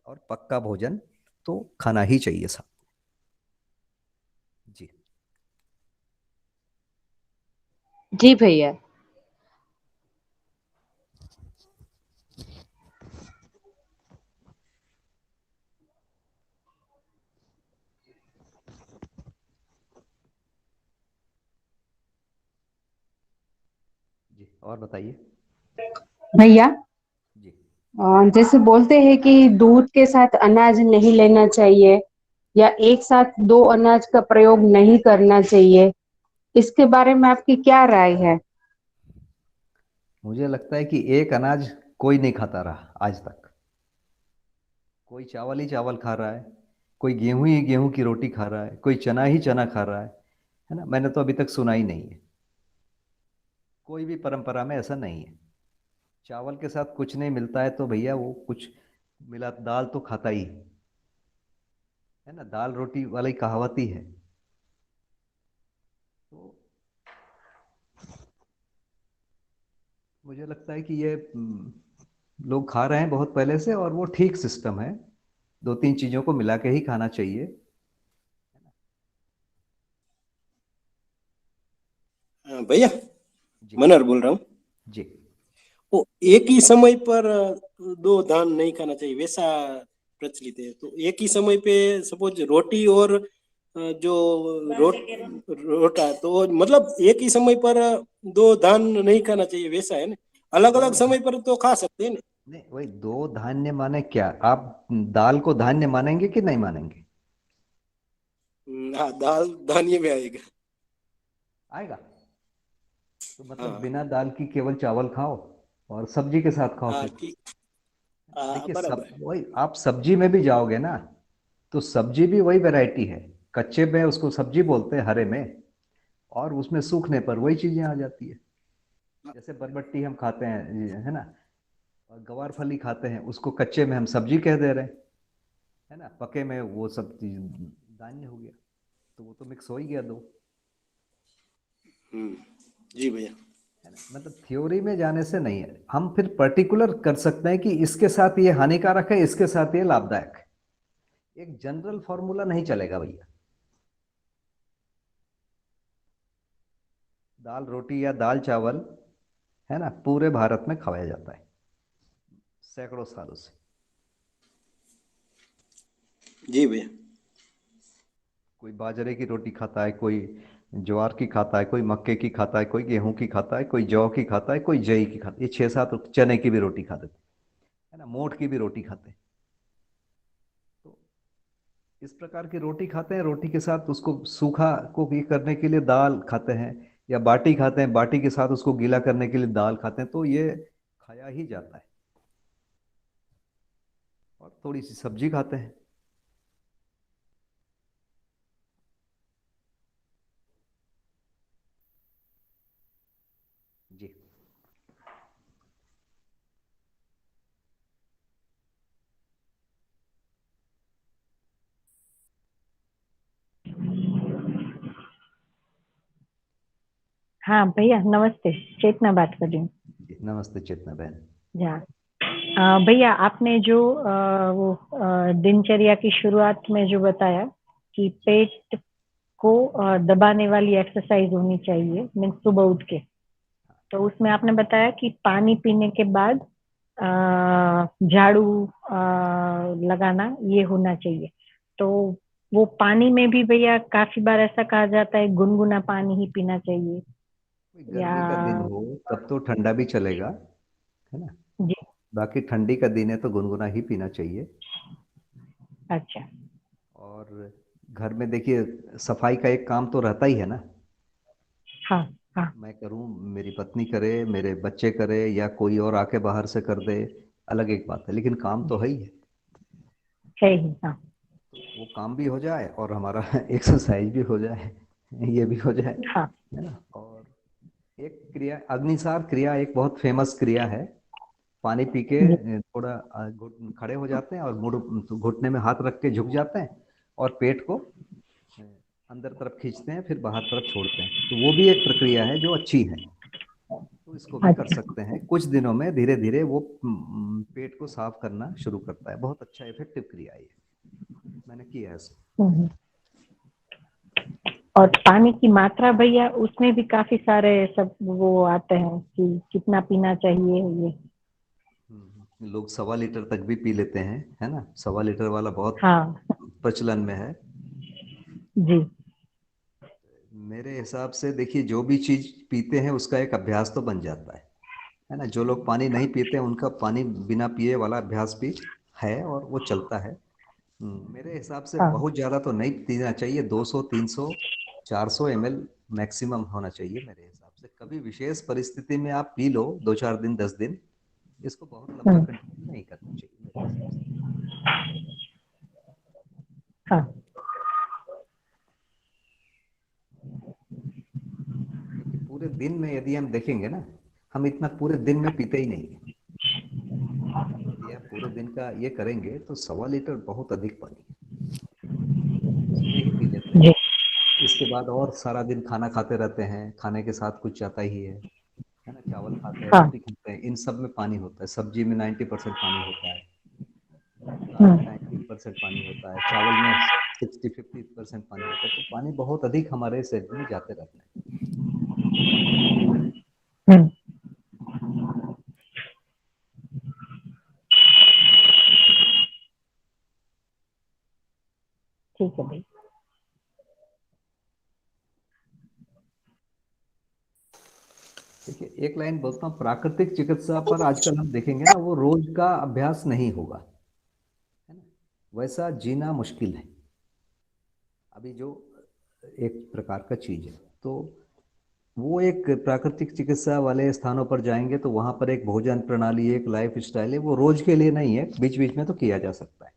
और पक्का भोजन तो खाना ही चाहिए साहब जी। जी भैया। जी और बताइए। भैया, जी जैसे बोलते हैं कि दूध के साथ अनाज नहीं लेना चाहिए या एक साथ दो अनाज का प्रयोग नहीं करना चाहिए, इसके बारे में आपकी क्या राय है? मुझे लगता है कि एक अनाज कोई नहीं खाता रहा आज तक। कोई चावल ही चावल खा रहा है, कोई गेहूं ही गेहूं की रोटी खा रहा है, कोई चना ही चना खा रहा है ना। मैंने तो अभी तक सुना ही नहीं है, कोई भी परंपरा में ऐसा नहीं है। चावल के साथ कुछ नहीं मिलता है तो भैया वो कुछ मिला, दाल तो खाता ही है ना, दाल रोटी वाली कहावत ही है। तो मुझे लगता है कि ये लोग खा रहे हैं बहुत पहले से, और वो ठीक सिस्टम है। दो तीन चीजों को मिला के ही खाना चाहिए। भैया, जी मनोहर बोल रहा हूँ। जी। वो एक ही समय पर दो धान नहीं खाना चाहिए, वैसा प्रचलित है। तो एक ही समय पे सपोज रोटी और जो रोटा, तो मतलब एक ही समय पर दो धान नहीं खाना चाहिए, वैसा है ना। अलग अलग समय पर तो खा सकते हैं ना। नहीं, वही दो धान्य माने क्या? आप दाल को धान्य मानेंगे कि नहीं मानेंगे? हाँ, दाल धान्य में आएगा। आएगा। तो मतलब हाँ बिना दाल की केवल चावल खाओ और सब्जी के साथ खाओ हाँ, फिर। ठीक। हाँ, देखिए, सब बराबर। वही आप सब्जी में भी जाओगे ना, तो सब्जी भी वही वैरायटी है। कच्चे में उसको सब्जी बोलते हैं, हरे में, और उसमें सूखने पर वही चीजें आ जाती है। जैसे बरबट्टी हम खाते हैं, ये है ना, और गवार फली खाते हैं, उसको कच्चे में हम सब्जी कह दे रहे हैं, है ना, पके में वो सब चीज धान्य हो गया। तो वो तो मिक्स हो ही गया दो। हम्म। जी भैया। है ना, मतलब थ्योरी में जाने से नहीं है, हम फिर पर्टिकुलर कर सकते हैं कि इसके साथ ये हानिकारक है, इसके साथ ये लाभदायक है। एक जनरल फॉर्मूला नहीं चलेगा भैया। दाल रोटी या दाल चावल, है ना, पूरे भारत में खाया जाता है सैकड़ों सालों से। जी भैया। कोई बाजरे की रोटी खाता है, कोई ज्वार की खाता है, कोई मक्के की खाता है, कोई गेहूं की खाता है, कोई जौ की खाता है, कोई जई की खाता है, ये छह सात चने की भी रोटी खाते थे, है ना, मोठ की भी रोटी खाते हैं। तो इस प्रकार की रोटी खाते हैं, रोटी के साथ उसको सूखा को ये करने के लिए दाल खाते हैं, या बाटी खाते हैं, बाटी के साथ उसको गीला करने के लिए दाल खाते हैं। तो ये खाया ही जाता है। और थोड़ी सी सब्जी खाते हैं। जी। हाँ भैया नमस्ते, चेतना बात कर रही हूँ। जी, नमस्ते चेतना बहन। जहाँ भैया आपने जो वो दिनचर्या की शुरुआत में जो बताया कि पेट को दबाने वाली एक्सरसाइज होनी चाहिए, मीन्स सुबह उठ के, तो उसमें आपने बताया कि पानी पीने के बाद झाड़ू लगाना ये होना चाहिए। तो वो पानी में भी भैया काफी बार ऐसा कहा जाता है गुनगुना पानी ही पीना चाहिए, कोई या? गर्मी का दिन हो तब तो ठंडा भी चलेगा, है ना। जी। बाकी ठंडी का दिन है तो गुनगुना ही पीना चाहिए। अच्छा। और घर में देखिए, सफाई का एक काम तो रहता ही है ना। हाँ हाँ। मैं करूं, मेरी पत्नी करे, मेरे बच्चे करे, या कोई और आके बाहर से कर दे, अलग एक बात है, लेकिन काम तो है ही है। है ही, हाँ। तो वो काम भी हो जाए और हमारा एक्सरसाइज भी हो जाए, ये भी हो जाए, हाँ है ना। और एक क्रिया, अग्निसार क्रिया, एक बहुत फेमस क्रिया है। पानी पी के जी। थोड़ा खड़े हो जाते हैं और मुड़, तो घुटने में हाथ रख के झुक जाते हैं, और पेट को अ, अंदर तरफ खींचते हैं, फिर बाहर तरफ छोड़ते हैं। तो वो भी एक प्रक्रिया है जो अच्छी है। तो इसको भी कर अच्छा। सकते हैं कुछ दिनों में, धीरे धीरे वो पेट को साफ करना शुरू करता है। बहुत अच्छा इफेक्टिव क्रिया है ये, मैंने किया है इसको। हम्म। और पानी की मात्रा भैया उसमें भी काफी सारे सब वो आते हैं कि कितना पीना चाहिए ये। लोग 1.25 लीटर तक भी पी लेते हैं, है ना, 1.25 लीटर वाला बहुत हाँ। प्रचलन में है। जी। मेरे हिसाब से देखिए, जो भी चीज पीते हैं उसका एक अभ्यास तो बन जाता है ना। जो लोग पानी नहीं पीते उनका पानी बिना पिए वाला अभ्यास भी है, और वो चलता है। मेरे हिसाब से हाँ। बहुत ज़्यादा तो नहीं पीना चाहिए, 200 300 400 ml मैक्सिमम होना चाहिए मेरे हिसाब से। कभी विशेष परिस्थिति में आप पी लो 2 4 दिन 10 दिन, इसको बहुत लंबा हम्म। कंटिन्यू नहीं करना चाहिए मेरे हिसाब से। हाँ। क्योंकि पूरे दिन में यदि हम देखेंगे ना, हम इतना पूरे दिन में पीते ही नहीं है। यदि आप पूरे दिन का ये करेंगे तो 1.25 लीटर बहुत अधिक पानी है, सुबह ही पी लेते हैं। जी। इसके बाद और सारा दिन खाना खाते रहते हैं, खाने के साथ कुछ जाता ही है ना। चावल खाते हैं, हाँ। रोटी खाते हैं, इन सब में पानी होता है। सब्जी में 90% पानी होता है, दाल में हम्म। 90% पानी होता है, चावल में 60 50% पानी होता है। तो पानी बहुत अधिक हमारे शरीर में जाते रहता है। हम्म। ठीक है भाई। देखिए, एक लाइन बोलता हूँ, प्राकृतिक चिकित्सा पर आजकल हम देखेंगे ना, वो रोज का अभ्यास नहीं होगा, है ना, वैसा जीना मुश्किल है अभी जो एक प्रकार का चीज है। तो वो एक प्राकृतिक चिकित्सा वाले स्थानों पर जाएंगे तो वहां पर एक भोजन प्रणाली, एक लाइफ स्टाइल है, वो रोज के लिए नहीं है, बीच बीच में तो किया जा सकता है।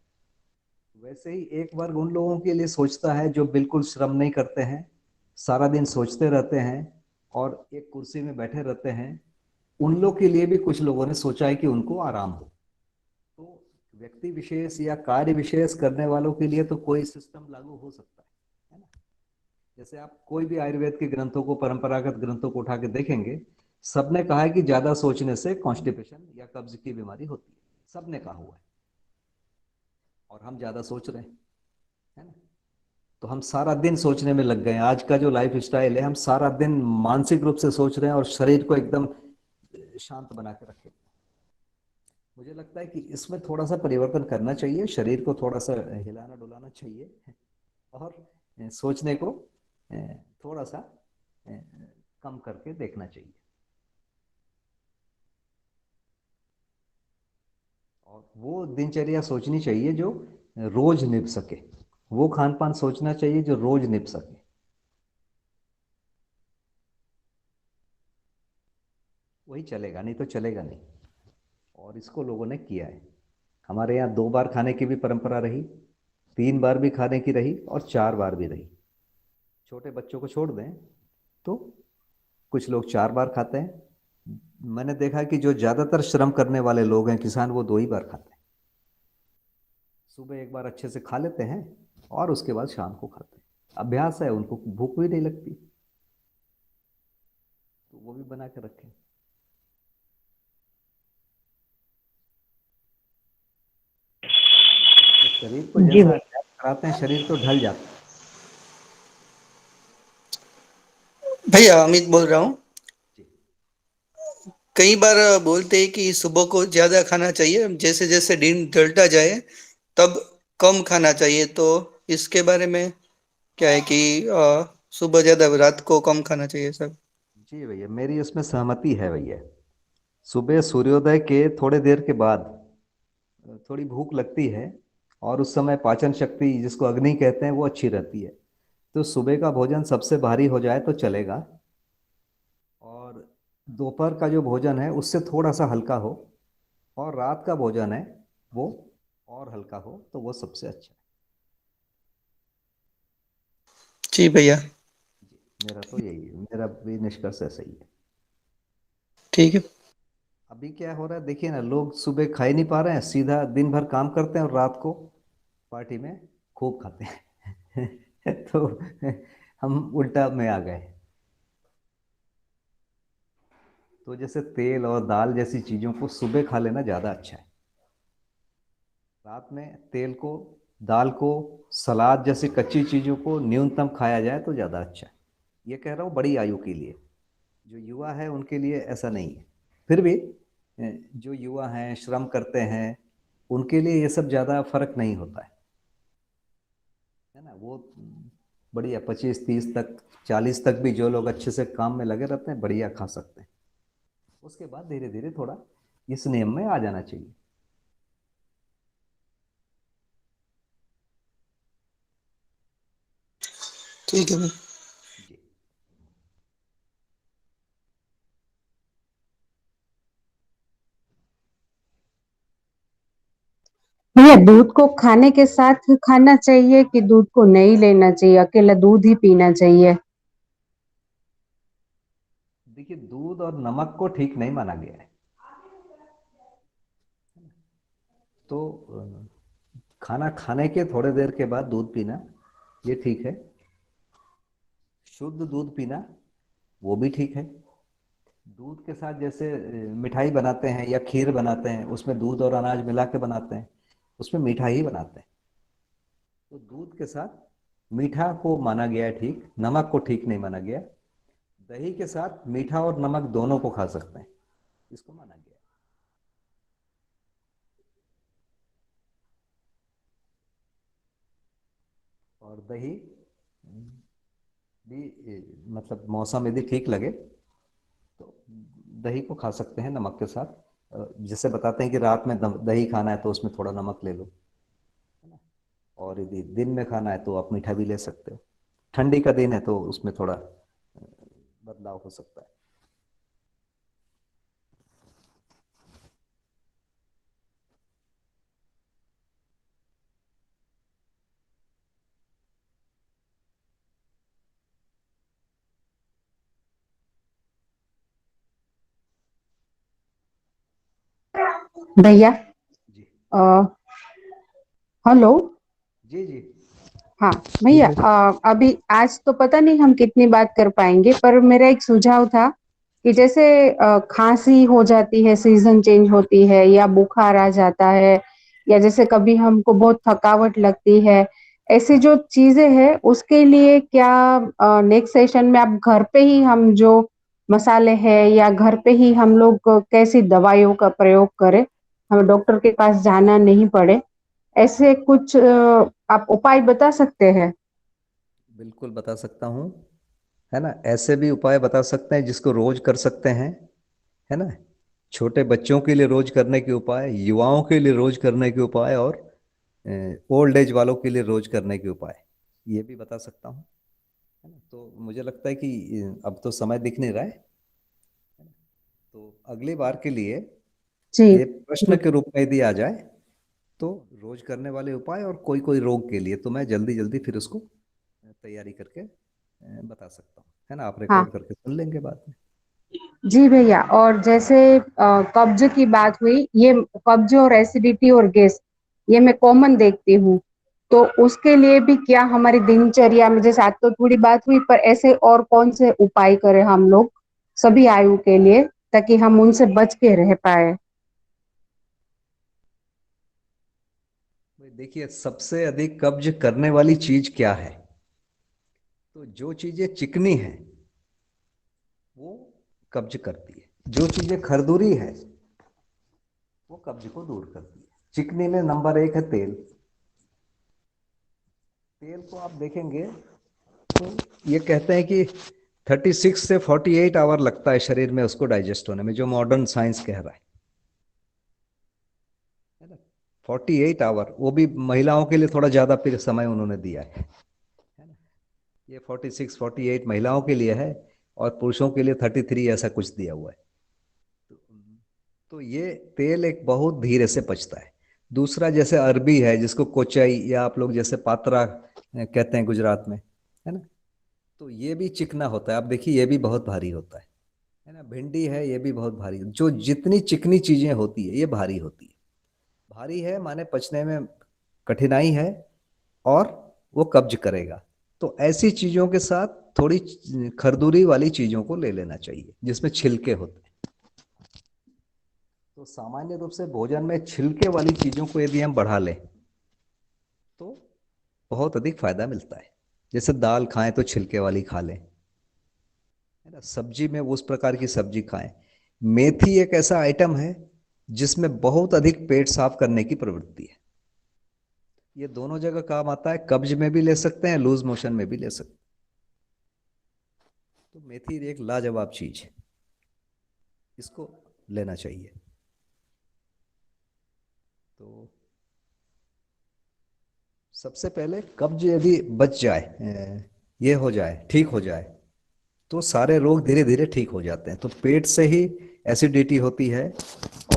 वैसे ही एक वर्ग उन लोगों के लिए सोचता है जो बिल्कुल श्रम नहीं करते हैं, सारा दिन सोचते रहते हैं और एक कुर्सी में बैठे रहते हैं। उन लोग के लिए भी कुछ लोगों ने सोचा है कि उनको आराम हो। तो व्यक्ति विशेष या कार्य विशेष करने वालों के लिए तो कोई सिस्टम लागू हो सकता है ना। जैसे आप कोई भी आयुर्वेद के ग्रंथों को, परंपरागत ग्रंथों को उठा के देखेंगे, सबने कहा है कि ज्यादा सोचने से कॉन्स्टिपेशन या कब्ज की बीमारी होती है, सबने कहा हुआ है। और हम ज्यादा सोच रहे हैं, है ना। तो हम सारा दिन सोचने में लग गए हैं। आज का जो लाइफ स्टाइल है, हम सारा दिन मानसिक रूप से सोच रहे हैं और शरीर को एकदम शांत बना के रखे। मुझे लगता है कि इसमें थोड़ा सा परिवर्तन करना चाहिए, शरीर को थोड़ा सा हिलाना डुलाना चाहिए और सोचने को थोड़ा सा कम करके देखना चाहिए। और वो दिनचर्या सोचनी चाहिए जो रोज निभ सके, वो खान पान सोचना चाहिए जो रोज निभ सके। वही चलेगा, नहीं तो चलेगा नहीं। और इसको लोगों ने किया है। हमारे यहाँ 2 बार खाने की भी परंपरा रही, 3 बार भी खाने की रही और 4 बार भी रही। छोटे बच्चों को छोड़ दें तो कुछ लोग 4 बार खाते हैं। मैंने देखा कि जो ज्यादातर श्रम करने वाले लोग हैं, किसान, वो 2 ही बार खाते हैं। सुबह एक बार अच्छे से खा लेते हैं और उसके बाद शाम को खाते हैं। अभ्यास है, उनको भूख भी नहीं लगती, तो वो भी बना के रखें। तो शरीर को जी जैसा भैया। अभ्यास कराते हैं, शरीर तो ढल जाता है। भैया अमित बोल रहा हूँ। जी। कई बार बोलते हैं कि सुबह को ज्यादा खाना चाहिए, जैसे जैसे दिन ढलता जाए तब कम खाना चाहिए। तो इसके बारे में क्या है कि सुबह ज्यादा, रात को कम खाना चाहिए सब। जी भैया, मेरी उसमें सहमति है भैया। सुबह सूर्योदय के थोड़े देर के बाद थोड़ी भूख लगती है और उस समय पाचन शक्ति, जिसको अग्नि कहते हैं, वो अच्छी रहती है। तो सुबह का भोजन सबसे भारी हो जाए तो चलेगा, और दोपहर का जो भोजन है उससे थोड़ा सा हल्का हो, और रात का भोजन है वो और हल्का हो, तो वो सबसे अच्छा जी भैया। है। जी, मेरा तो यही है, मेरा भी निष्कर्ष ऐसा ही है। ठीक है। अभी क्या हो रहा है देखिए ना, लोग सुबह खा ही नहीं पा रहे हैं, सीधा दिन भर काम करते हैं और रात को पार्टी में खूब खाते हैं तो हम उल्टा में आ गए। तो जैसे तेल और दाल जैसी चीज़ों को सुबह खा लेना ज़्यादा अच्छा है। रात में तेल को, दाल को, सलाद जैसी कच्ची चीज़ों को न्यूनतम खाया जाए तो ज़्यादा अच्छा है। ये कह रहा हूँ बड़ी आयु के लिए। जो युवा है उनके लिए ऐसा नहीं है। फिर भी जो युवा हैं, श्रम करते हैं, उनके लिए ये सब ज़्यादा फर्क नहीं होता है ना। वो बढ़िया 25-30 तक, 40 तक भी जो लोग अच्छे से काम में लगे रहते हैं, बढ़िया खा सकते हैं। उसके बाद धीरे धीरे थोड़ा इस नियम में आ जाना चाहिए। ठीक है भाई। जी। भैया, दूध को खाने के साथ खाना चाहिए कि दूध को नहीं लेना चाहिए, अकेला दूध ही पीना चाहिए? देखिए, दूध और नमक को ठीक नहीं माना गया है। तो खाना खाने के थोड़े देर के बाद दूध पीना ये ठीक है। शुद्ध दूध पीना वो भी ठीक है। दूध के साथ जैसे मिठाई बनाते हैं या खीर बनाते हैं, उसमें दूध और अनाज मिला के बनाते हैं, उसमें मीठा ही बनाते हैं। तो दूध के साथ मीठा को माना गया है ठीक, नमक को ठीक नहीं माना गया। दही के साथ मीठा और नमक दोनों को खा सकते हैं, इसको माना गया है। और दही भी मतलब मौसम यदि ठीक लगे तो दही को खा सकते हैं नमक के साथ। जैसे बताते हैं कि रात में दही खाना है तो उसमें थोड़ा नमक ले लो, है ना। और यदि दिन में खाना है तो आप मीठा भी ले सकते हो। ठंडी का दिन है तो उसमें थोड़ा बदलाव हो सकता है। भैया, जी अ, हेलो। जी जी हाँ भैया, जी अभी आज तो पता नहीं हम कितनी बात कर पाएंगे, पर मेरा एक सुझाव था कि जैसे खांसी हो जाती है, सीजन चेंज होती है, या बुखार आ जाता है, या जैसे कभी हमको बहुत थकावट लगती है, ऐसी जो चीजें हैं उसके लिए क्या नेक्स्ट सेशन में आप घर पे ही हम जो मसाले हैं या घर पे ही हम लोग कैसी दवाइयों का प्रयोग करें, हमें डॉक्टर के पास जाना नहीं पड़े, ऐसे कुछ आप उपाय बता सकते हैं? बिल्कुल बता सकता हूँ, है ना। ऐसे भी उपाय बता सकते हैं जिसको रोज कर सकते हैं, है ना। छोटे बच्चों के लिए रोज करने के उपाय, युवाओं के लिए रोज करने के उपाय, और ओल्ड एज वालों के लिए रोज करने के उपाय, ये भी बता सकता हूँ, है ना। तो मुझे लगता है कि अब तो समय दिख नहीं रहा है, तो अगली बार के लिए जी। ये प्रश्न के रूप में यदि आ जाए तो रोज करने वाले उपाय और कोई कोई रोग के लिए, तो मैं जल्दी जल्दी फिर उसको तैयारी करके बता सकता हूँ, है ना। आप हाँ रिकॉर्ड करके सुन लेंगे बाद में। जी भैया, और जैसे कब्ज की बात हुई, ये कब्ज और एसिडिटी और गैस, ये मैं कॉमन देखती हूँ, तो उसके लिए भी क्या हमारी दिनचर्या में, जैसे आज तो थोड़ी बात हुई, पर ऐसे और कौन से उपाय करें हम लोग सभी आयु के लिए, ताकि हम उनसे बच के रह पाए? भाई देखिए, सबसे अधिक कब्ज करने वाली चीज क्या है? तो जो चीजें चिकनी हैं वो कब्ज करती है, जो चीजें खरदूरी है वो कब्ज को दूर करती है। चिकनी में नंबर एक है तेल। तेल को आप देखेंगे तो ये कहते हैं कि 36 से 48 आवर लगता है शरीर में उसको डाइजेस्ट होने में, जो मॉडर्न साइंस कह रहा है ना। 48 आवर, वो भी महिलाओं के लिए थोड़ा ज्यादा समय उन्होंने दिया है ना। ये 46 48 महिलाओं के लिए है, और पुरुषों के लिए 33 ऐसा कुछ दिया हुआ है। तो, तो ये तेल एक बहुत धीरे से पचता है। दूसरा जैसे अरबी है, जिसको कोचाई या आप लोग जैसे पात्रा कहते हैं गुजरात में, है ना। तो ये भी चिकना होता है, आप देखिए ये भी बहुत भारी होता है ना। भिंडी है, ये भी बहुत भारी, जो जितनी चिकनी चीजें होती है ये भारी होती है। भारी है माने पचने में कठिनाई है, और वो कब्ज करेगा। तो ऐसी चीजों के साथ थोड़ी खरदूरी वाली चीजों को ले लेना चाहिए जिसमें छिलके होते हैं। तो सामान्य रूप से भोजन में छिलके वाली चीजों को यदि हम बढ़ा लें तो बहुत अधिक फायदा मिलता है। जैसे दाल खाएं तो छिलके वाली खा लें, है ना। सब्जी में वो उस प्रकार की सब्जी खाएं। मेथी एक ऐसा आइटम है जिसमें बहुत अधिक पेट साफ करने की प्रवृत्ति है। ये दोनों जगह काम आता है, कब्ज में भी ले सकते हैं, लूज मोशन में भी ले सकते हैं। तो मेथी एक लाजवाब चीज है, इसको लेना चाहिए। तो सबसे पहले कब्ज यदि बच जाए, ये हो जाए, ठीक हो जाए, तो सारे रोग धीरे धीरे ठीक हो जाते हैं। तो पेट से ही एसिडिटी होती है,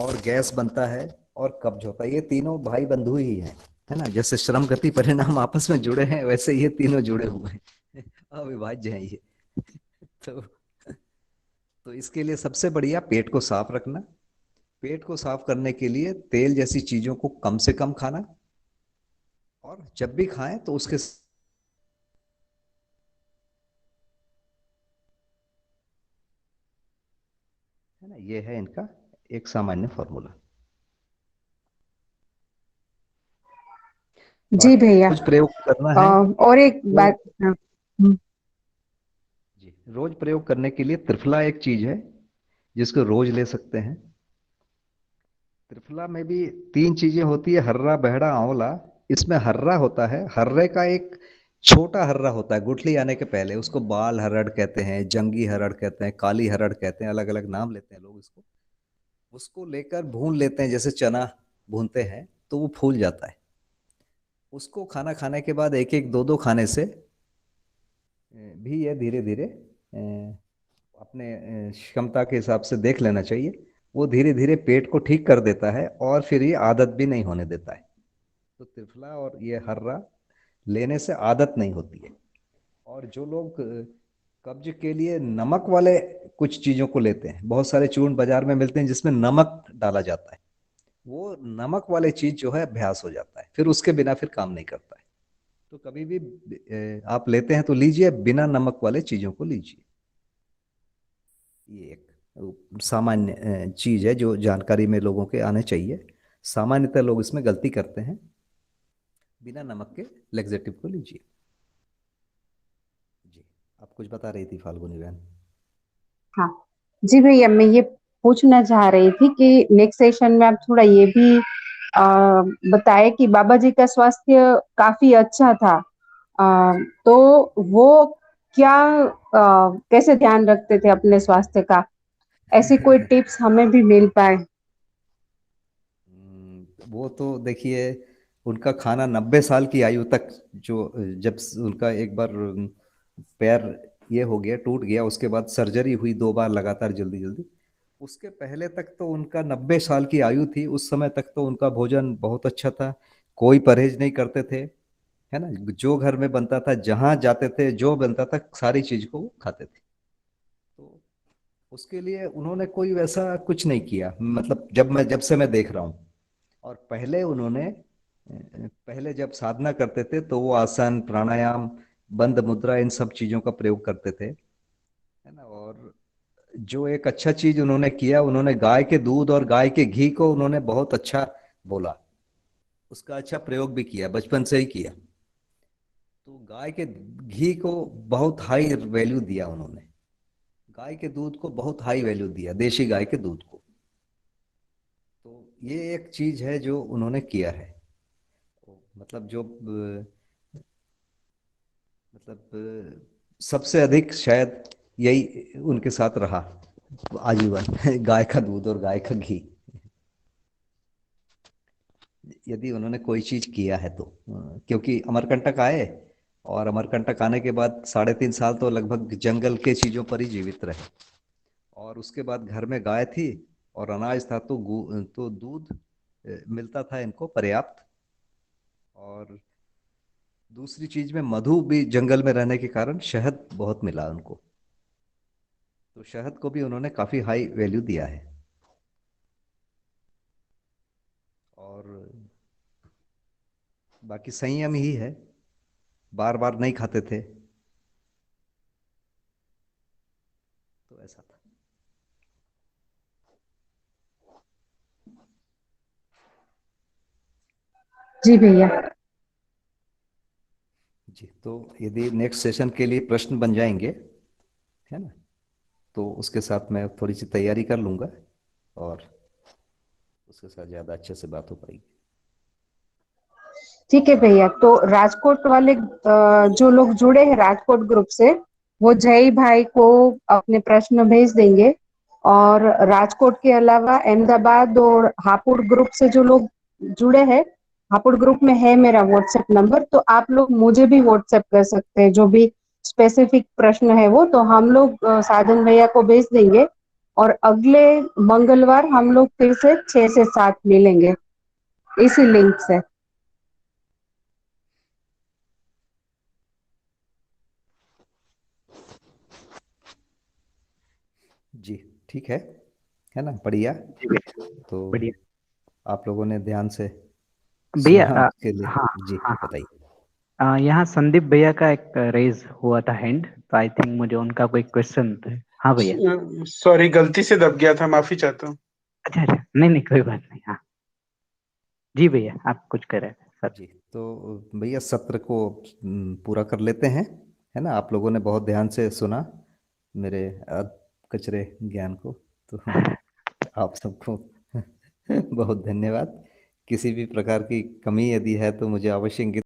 और गैस बनता है, और कब्ज होता है। ये तीनों भाई बंधु ही हैं, है ना। जैसे श्रम गति परिणाम आपस में जुड़े हैं, वैसे ये तीनों जुड़े हुए हैं, अविभाज्य हैं ये। तो तो इसके लिए सबसे बढ़िया पेट को साफ रखना। पेट को साफ करने के लिए तेल जैसी चीजों को कम से कम खाना, और जब भी खाएं तो उसके, है ना, ये है इनका एक सामान्य फॉर्मूला। जी बाकी भैया। रोज प्रयोग करना है और एक तो, बात। हाँ, हम्म, जी, रोज प्रयोग करने के लिए त्रिफला एक चीज है जिसको रोज ले सकते हैं। त्रिफला में भी तीन चीजें होती है, हर्रा, बहरा, आंवला। इसमें हर्रा होता है, हर्रे का एक छोटा हर्रा होता है, गुठली आने के पहले उसको बाल हरड़ कहते हैं, जंगी हरड़ कहते हैं, काली हरड़ कहते हैं, अलग अलग नाम लेते हैं लोग इसको। उसको लेकर भून लेते हैं, जैसे चना भूनते हैं तो वो फूल जाता है। उसको खाना खाने के बाद एक एक दो दो खाने से भी ये धीरे धीरे अपने क्षमता के हिसाब से देख लेना चाहिए, वो धीरे धीरे पेट को ठीक कर देता है और फिर ये आदत भी नहीं होने देता है। तो त्रिफला और ये हर्रा लेने से आदत नहीं होती है। और जो लोग कब्ज के लिए नमक वाले कुछ चीज़ों को लेते हैं, बहुत सारे चूर्ण बाजार में मिलते हैं जिसमें नमक डाला जाता है, वो नमक वाले चीज़ जो है अभ्यास हो जाता है, फिर उसके बिना फिर काम नहीं करता है। तो कभी भी आप लेते हैं तो लीजिए, बिना नमक वाले चीज़ों को लीजिए। ये एक सामान्य चीज़ है जो जानकारी में लोगों के आने चाहिए। सामान्यतः लोग इसमें गलती करते हैं। बिना नमक के लेक्सेटिव को लीजिए। जी, आप कुछ बता रही थी फाल्गुनी बहन। हाँ जी भैया, मैं ये पूछना चाह रही थी कि नेक्स्ट सेशन में आप थोड़ा ये भी बताए कि बाबा जी का स्वास्थ्य काफी अच्छा था, तो वो क्या कैसे ध्यान रखते थे अपने स्वास्थ्य का, ऐसी कोई टिप्स हमें भी मिल पाए। वो तो देखिए, उनका खाना 90 साल की आयु तक, जो जब उनका एक बार पैर ये हो गया, टूट गया, उसके बाद सर्जरी हुई 2 बार लगातार जल्दी जल्दी, उसके पहले तक तो उनका 90 साल की आयु थी, उस समय तक तो उनका भोजन बहुत अच्छा था, कोई परहेज नहीं करते थे, है ना। जो घर में बनता था, जहाँ जाते थे, जो बनता था, सारी चीज को वो खाते थे। तो उसके लिए उन्होंने कोई वैसा कुछ नहीं किया, मतलब जब से मैं देख रहा हूँ। और पहले उन्होंने पहले जब साधना करते थे तो वो आसन, प्राणायाम, बंद मुद्रा, इन सब चीजों का प्रयोग करते थे, है ना। और जो एक अच्छा चीज उन्होंने किया, उन्होंने गाय के दूध और गाय के घी को उन्होंने बहुत अच्छा बोला, उसका अच्छा प्रयोग भी किया, बचपन से ही किया। तो गाय के घी को बहुत हाई वैल्यू दिया उन्होंने, गाय के दूध को बहुत हाई वैल्यू दिया, देशी गाय के दूध को। तो ये एक चीज है जो उन्होंने किया है। मतलब जो सबसे अधिक शायद यही उनके साथ रहा आजीवन गाय का दूध और गाय का घी, यदि उन्होंने कोई चीज किया है तो। क्योंकि अमरकंटक आए, और अमरकंटक आने के बाद 3.5 साल तो लगभग जंगल के चीजों पर ही जीवित रहे, और उसके बाद घर में गाय थी और अनाज था, तो दूध मिलता था इनको पर्याप्त। और दूसरी चीज में मधु भी, जंगल में रहने के कारण शहद बहुत मिला उनको, तो शहद को भी उन्होंने काफी हाई वैल्यू दिया है। और बाकी संयम ही है, बार बार नहीं खाते थे, तो ऐसा था। जी भैया। जी, तो यदि नेक्स्ट सेशन के लिए प्रश्न बन जाएंगे, है ना, तो उसके साथ मैं थोड़ी सी तैयारी कर लूंगा, और उसके साथ ज़्यादा अच्छे से बात हो पाएगी। ठीक है भैया, तो राजकोट वाले जो लोग जुड़े हैं राजकोट ग्रुप से, वो जय भाई को अपने प्रश्न भेज देंगे। और राजकोट के अलावा अहमदाबाद और हापुड़ ग्रुप से जो लोग जुड़े हैं, हापुड़ ग्रुप में है मेरा व्हाट्सएप नंबर, तो आप लोग मुझे भी व्हाट्सएप कर सकते हैं, जो भी स्पेसिफिक प्रश्न है वो तो हम लोग साधन भैया को भेज देंगे। और अगले मंगलवार हम लोग फिर से 6 से 7 मिलेंगे इसी लिंक से। जी, ठीक है ना, बढ़िया। जी भैया, तो बढ़िया आप लोगों ने ध्यान से भैया। सुना उसके लिए। हाँ जी, हाँ बताइए। यहाँ संदीप भैया का एक रेज हुआ था हैंड, तो आई थिंक मुझे उनका कोई क्वेश्चन था। हाँ भैया। सॉरी, गलती से दब गया था, माफी चाहता हूँ। अच्छा अच्छा, नहीं नहीं कोई बात नहीं। हाँ जी भैया, आप कुछ कर रहे थे सर। जी, तो भैया सत्र को पूरा कर लेते हैं, है ना। आप लोगों ने बहुत ध्यान से सुना मेरे कचरे ज्ञान को, तो आप सबको बहुत धन्यवाद। किसी भी प्रकार की कमी यदि है तो मुझे अवश्य इंगित